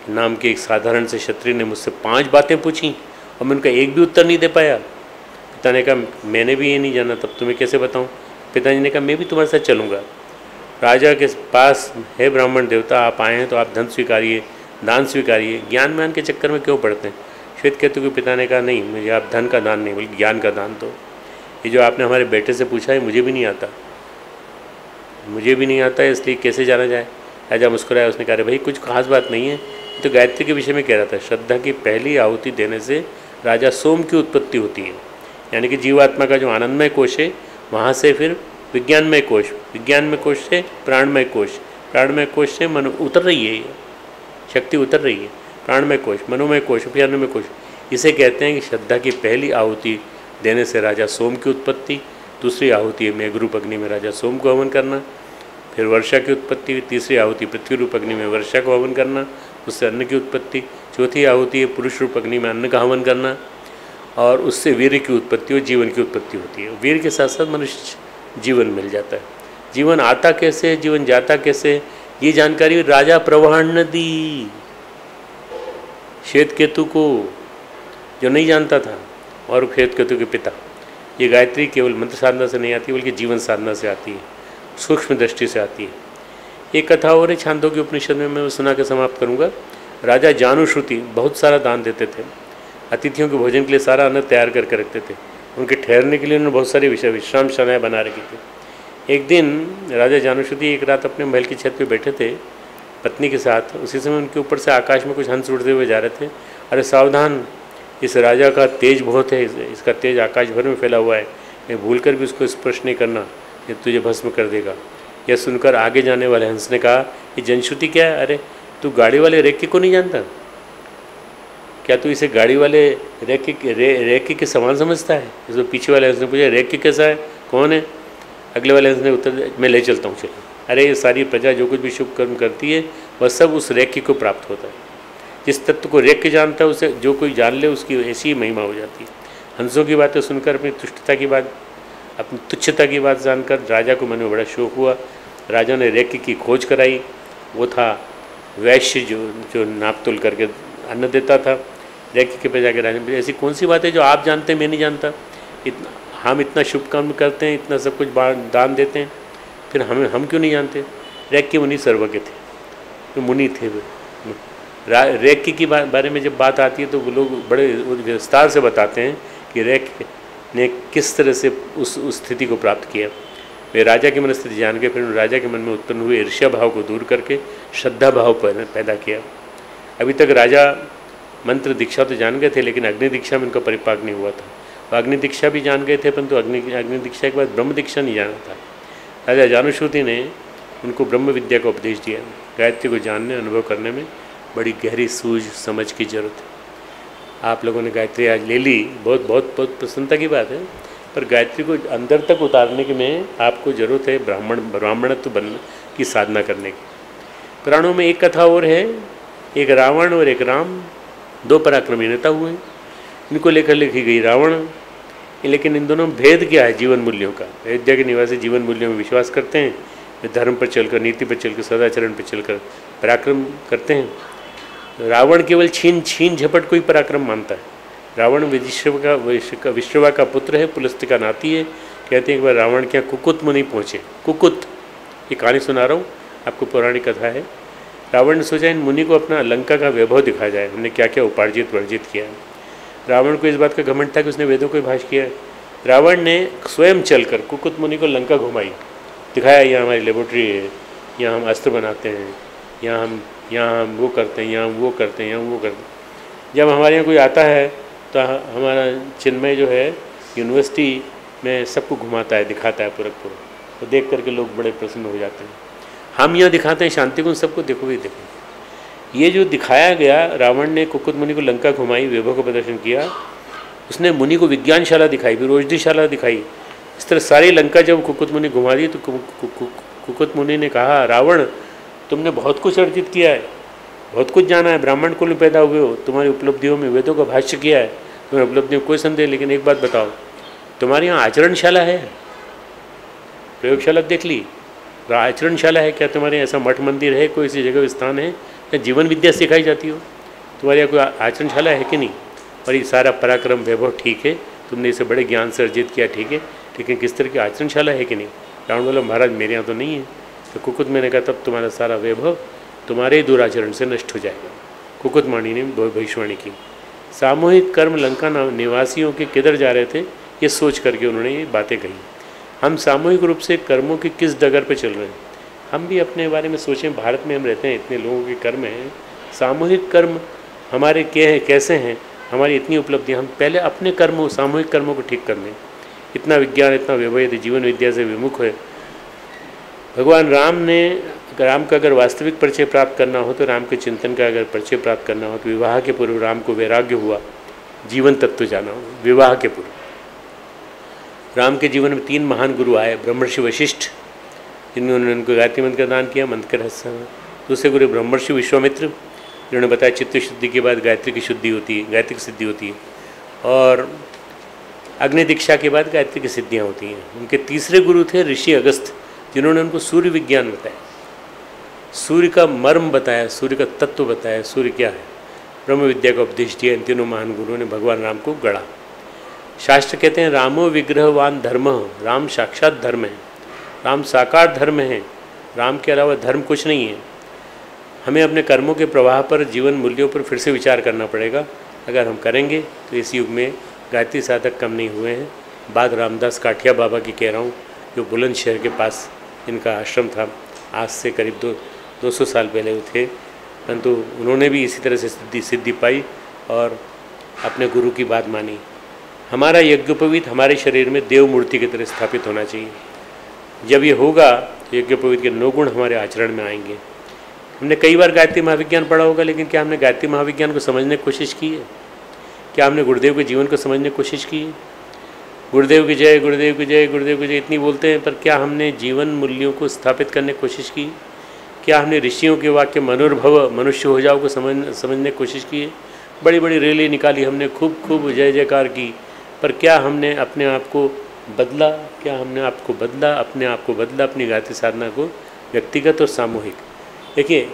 नाम के एक साधारण से क्षत्रिय ने मुझसे 5 बातें पूछी और मैं उनका एक भी उत्तर नहीं दे पाया। पिता ने कहा मैंने भी ये नहीं जाना, तब तुम्हें कैसे बताऊं? पिताजी ने कहा मैं भी तुम्हारे साथ चलूँगा। राजा के पास, हे ब्राह्मण देवता, आप आए हैं तो आप धन स्वीकारिए, दान स्वीकारिए, ज्ञान मान के चक्कर में क्यों पड़ते हैं? श्वेतकेतु के पिता ने कहा नहीं, मुझे आप धन का दान नहीं बल्कि ज्ञान का दान दो। ये जो आपने हमारे बेटे से पूछा है मुझे भी नहीं आता, मुझे भी नहीं आता है, इसलिए कैसे जाना जाए? राजा मुस्कुराया। उसने कहा भाई कुछ खास बात नहीं है, तो गायत्री के विषय में कह रहा था। श्रद्धा की पहली आहुति देने से राजा सोम की उत्पत्ति होती है, यानी कि जीवात्मा का जो आनंदमय कोश है वहाँ से फिर विज्ञानमय कोश, विज्ञानमय कोश से प्राणमय कोश, प्राणमय कोश से मनो उतर रही है, ये शक्ति उतर रही है। प्राणमय कोश, मनोमय कोश, फिर अन्नमय कोश। इसे कहते हैं कि श्रद्धा की पहली आहुति देने से राजा सोम की उत्पत्ति, दूसरी आहुति है मेघ रूप अग्नि में राजा सोम को हवन करना, फिर वर्षा की उत्पत्ति, तीसरी आहुति पृथ्वी रूप अग्नि में वर्षा को हवन करना, उससे अन्न की उत्पत्ति, चौथी आहुति है पुरुष रूप अग्नि में अन्न का हवन करना, और उससे वीर की उत्पत्ति और जीवन की उत्पत्ति होती है। वीर के साथ साथ मनुष्य जीवन मिल जाता है। जीवन आता कैसे, जीवन जाता कैसे, ये जानकारी राजा प्रवहन ने दी श्वेतकेतु को, जो नहीं जानता था। और श्वेतकेतु के पिता, ये गायत्री केवल मंत्र साधना से नहीं आती बल्कि जीवन साधना से आती है, सूक्ष्म दृष्टि से आती है। एक कथा और है छांदोग्य उपनिषद में, मैं सुना के समाप्त करूँगा। राजा जानुश्रुति बहुत सारा दान देते थे, अतिथियों के भोजन के लिए सारा अन्न तैयार करके रखते थे, उनके ठहरने के लिए उन्होंने बहुत सारी विश्रामशालाएँ बना रखी थी। एक दिन राजा जानुश्रुति एक रात अपने महल की छत पे बैठे थे पत्नी के साथ। उसी समय उनके ऊपर से आकाश में कुछ हंस उड़ते हुए जा रहे थे। अरे सावधान, इस राजा का तेज बहुत है, इसका तेज आकाश भर में फैला हुआ है, मैं भूल कर भी उसको स्पर्श नहीं करना, ये तुझे भस्म कर देगा। यह सुनकर आगे जाने वाले हंस ने कहा ये जनश्रुति क्या है? अरे तू गाड़ी वाले रेक्के को नहीं जानता क्या? तू इसे गाड़ी वाले रेक्के के समान समझता है? इसको पीछे वाले हंस ने पूछा रेक्के कैसा है, कौन है? अगले वाले हंस ने उत्तर दिया मैं ले चलता हूँ, चलो। अरे ये सारी प्रजा जो कुछ भी शुभ कर्म करती है वह सब उस रेक्के को प्राप्त होता है। जिस तत्व को रेक्के जानता है उसे जो कोई जान ले उसकी ऐसी ही महिमा हो जाती है। हंसों की बातें सुनकर अपनी तुष्टता की बात, अपनी तुच्छता की बात जानकर राजा को मन में बड़ा शौक हुआ। राजा ने रेक्के की खोज कराई। वो था वैश्य जो नाप तोल करके अन्न देता था। रेक्के के पे जाकर राजा ने ऐसी कौन सी बात है जो आप जानते हैं मैं नहीं जानता? हम इतना शुभ कर्म करते हैं, इतना सब कुछ दान देते हैं, फिर हम क्यों नहीं जानते? रेक्के मुनि सर्वज्ञ थे, तो मुनि थे वे। रेक्के की बारे में जब बात आती है तो वो लोग बड़े विस्तार से बताते हैं कि रेक्के ने किस तरह से उस स्थिति को प्राप्त किया। वे राजा की मनस्थिति जान के फिर राजा के मन में उत्पन्न हुए ईर्ष्या भाव को दूर करके श्रद्धा भाव पैदा किया। अभी तक राजा मंत्र दीक्षा तो जान गए थे, लेकिन अग्नि दीक्षा में उनका परिपाक नहीं हुआ था। वो अग्नि दीक्षा भी जान गए थे, परंतु अग्नि दीक्षा के बाद ब्रह्म दीक्षा नहीं जाना था। राजा जानुश्रुति ने उनको ब्रह्म विद्या का उपदेश दिया। गायत्री को जानने, अनुभव करने में बड़ी गहरी सूझ समझ की जरूरत है। आप लोगों ने गायत्री आज ले ली, बहुत बहुत बहुत प्रसन्नता की बात है, पर गायत्री को अंदर तक उतारने के में आपको ज़रूरत है ब्राह्मणत्व बनने की साधना करने की। पुराणों में एक कथा और है, एक रावण और एक राम, 2 पराक्रमी नेता हुए, इनको लेकर लिखी गई रावण। लेकिन इन दोनों में भेद क्या है? जीवन मूल्यों का। अयोध्या के निवासी जीवन मूल्यों में विश्वास करते हैं, वे धर्म पर चलकर, नीति पर चलकर, सदाचरण पर चलकर पराक्रम करते हैं। रावण केवल छीन झपट को ही पराक्रम मानता है। रावण विश्रवा का पुत्र है, पुलस्त्य नाती है। कहते हैं एक बार रावण के यहाँ कुकुत मुनि पहुँचे। कुकुत, ये कहानी सुना रहा हूँ आपको, पौराणिक कथा है। रावण ने सोचा इन मुनि को अपना लंका का वैभव दिखाया जाए, हमने क्या क्या उपार्जित वर्जित किया है। रावण को इस बात का घमंड था कि उसने वेदों को भाष किया है। रावण ने स्वयं चलकर कुकुत मुनि को लंका घुमाई, दिखाया यहाँ हमारी लेबोरेटरी है, यहाँ हम अस्त्र बनाते हैं, यहाँ हम वो करते हैं, यहाँ वो करते हैं, यहाँ वो करते हैं। जब हमारे यहाँ कोई आता है तो हमारा चिन्मय जो है यूनिवर्सिटी में सबको घुमाता है, दिखाता है पूरा, तो देख करके लोग बड़े प्रसन्न हो जाते हैं। हम यहाँ दिखाते हैं शांति कुंज, सबको देखो ही देखो। ये जो दिखाया गया, रावण ने कुकुत मुनि को लंका घुमाई, वैभव का प्रदर्शन किया, उसने मुनि को विज्ञानशाला दिखाई, विरोचनीशाला दिखाई। इस तरह सारी लंका जब कुकुत मुनि घुमा दी तो कुकुत मुनि ने कहा, रावण तुमने बहुत कुछ अर्जित किया है, बहुत कुछ जाना है, ब्राह्मण कुल में पैदा हुए हो, तुम्हारी उपलब्धियों में वेदों का भाष्य किया है, तुम्हारी उपलब्धियों में कोई संदेह, लेकिन एक बात बताओ, तुम्हारे यहाँ आचरणशाला है? प्रयोगशाला देख ली, आचरणशाला है क्या तुम्हारे? ऐसा मठ मंदिर है, कोई ऐसी जगह स्थान है या जीवन विद्या सिखाई जाती हो? तुम्हारे यहाँ कोई आचरणशाला है कि नहीं? और ये सारा पराक्रम वैभव ठीक है, तुमने इसे बड़े ज्ञान से अर्जित किया, ठीक है, लेकिन किस तरह की आचरणशाला है कि नहीं? रावण बोला, महाराज मेरे यहाँ तो नहीं है। तो कुकुत मैंने कहा, तब तुम्हारा सारा वैभव तुम्हारे दुराचरण से नष्ट हो जाएगा। कुकुतमाणी ने भविष्यवाणी की। सामूहिक कर्म लंका निवासियों के किधर जा रहे थे, ये सोच करके उन्होंने ये बातें कही। हम सामूहिक रूप से कर्मों की किस डगर पे चल रहे हैं? हम भी अपने बारे में सोचें। भारत में हम रहते हैं, इतने लोगों के कर्म हैं, सामूहिक कर्म हमारे क्या है, कैसे हैं, हमारी इतनी उपलब्धियाँ, हम पहले अपने कर्मों, सामूहिक कर्मों को ठीक कर लें। इतना विज्ञान, इतना वैभव जीवन विद्या से विमुख है। भगवान राम का अगर वास्तविक परिचय प्राप्त करना हो, तो राम के चिंतन का अगर परिचय प्राप्त करना हो, तो विवाह के पूर्व राम को वैराग्य हुआ, जीवन तत्व जाना हो। विवाह के पूर्व राम के जीवन में 3 महान गुरु आए, ब्रह्मर्षि वशिष्ठ, जिन्होंने उनको गायत्री मंत्र का दान किया, मंत्र के रहस्य। दूसरे गुरु ब्रह्मर्षि विश्वामित्र, जिन्होंने बताया चित्त शुद्धि के बाद गायत्री की शुद्धि होती है, गायत्री की सिद्धि होती है, और अग्नि दीक्षा के बाद गायत्री की सिद्धियाँ होती हैं। उनके तीसरे गुरु थे ऋषि अगस्त्य, जिन्होंने उनको सूर्य विज्ञान बताया, सूर्य का मर्म बताया, सूर्य का तत्व बताया, सूर्य क्या है, ब्रह्म विद्या का उपदेश दिया। इन तीनों महान गुरुओं ने भगवान राम को गढ़ा। शास्त्र कहते हैं, रामो विग्रहवान धर्म, राम साक्षात धर्म है, राम साकार धर्म है, राम के अलावा धर्म कुछ नहीं है। हमें अपने कर्मों के प्रवाह पर, जीवन मूल्यों पर फिर से विचार करना पड़ेगा। अगर हम करेंगे तो इस युग में गायत्री साधक कम नहीं हुए हैं। बात रामदास काठिया बाबा की कह रहा हूँ, जो बुलंदशहर के पास इनका आश्रम था, आज से करीब 200 साल पहले वो थे, परंतु उन्होंने भी इसी तरह से सिद्धि पाई और अपने गुरु की बात मानी। हमारा यज्ञोपवीत हमारे शरीर में देव मूर्ति की तरह स्थापित होना चाहिए। जब ये होगा तो यज्ञोपवीत के 9 गुण हमारे आचरण में आएंगे। हमने कई बार गायत्री महाविज्ञान पढ़ा होगा, लेकिन क्या हमने गायत्री महाविज्ञान को समझने की कोशिश की है? क्या हमने गुरुदेव के जीवन को समझने की कोशिश की है? गुरुदेव की जय, गुरुदेव की जय, गुरुदेव की जय इतनी बोलते हैं, पर क्या हमने जीवन मूल्यों को स्थापित करने की कोशिश की? क्या हमने ऋषियों के वाक्य मनुर्भव मनुष्य हो जाओ को समझने की कोशिश की है? बड़ी बड़ी रैली निकाली हमने, खूब जय जयकार की, पर क्या हमने अपने आप को बदला? क्या हमने आपको बदला, अपने आप को बदला, अपनी गायत्री साधना को, व्यक्तिगत और सामूहिक? देखिए,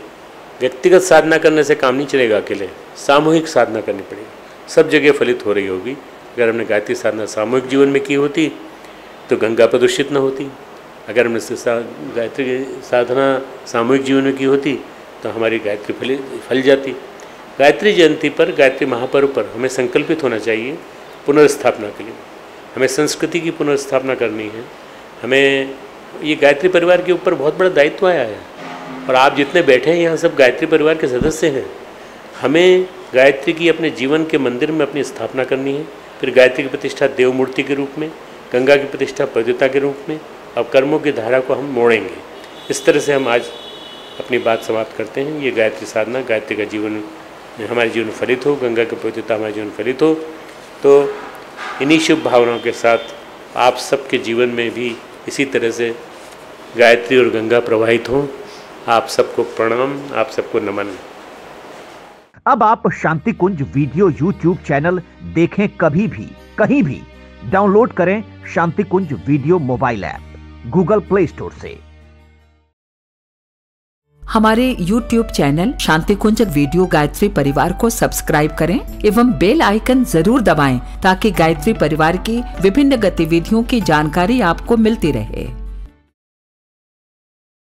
व्यक्तिगत साधना करने से काम नहीं चलेगा, अकेले सामूहिक साधना करनी पड़ेगी, सब जगह फलित हो रही होगी। अगर हमने गायत्री साधना सामूहिक जीवन में की होती तो गंगा प्रदूषित न होती। अगर हमने गायत्री साधना सामूहिक जीवन में की होती तो हमारी गायत्री फल जाती। गायत्री जयंती पर, गायत्री महापर्व पर हमें संकल्पित होना चाहिए पुनर्स्थापना के लिए। हमें संस्कृति की पुनर्स्थापना करनी है। हमें ये गायत्री परिवार के ऊपर बहुत बड़ा दायित्व आया है, और आप जितने बैठे हैं यहाँ सब गायत्री परिवार के सदस्य हैं। हमें गायत्री की अपने जीवन के मंदिर में अपनी स्थापना करनी है। फिर गायत्री की प्रतिष्ठा देव मूर्ति के रूप में, गंगा की प्रतिष्ठा पवित्रता के रूप में, और कर्मों की धारा को हम मोड़ेंगे। इस तरह से हम आज अपनी बात समाप्त करते हैं। ये गायत्री साधना, गायत्री का जीवन हमारे जीवन फलित हो, गंगा की पवित्रता हमारे जीवन फलित हो। तो इन्हीं शुभ भावनाओं के साथ आप सबके जीवन में भी इसी तरह से गायत्री और गंगा प्रवाहित हों। आप सबको प्रणाम, आप सबको नमन। अब आप Shanti Kunj video YouTube channel देखें कभी भी, कहीं भी। डाउनलोड करें Shanti Kunj video mobile app Google Play Store से। हमारे YouTube channel Shanti Kunj video Gayatri Parivar को सब्सक्राइब करें एवं बेल आइकन जरूर दबाएं, ताकि गायत्री परिवार की विभिन्न गतिविधियों की जानकारी आपको मिलती रहे।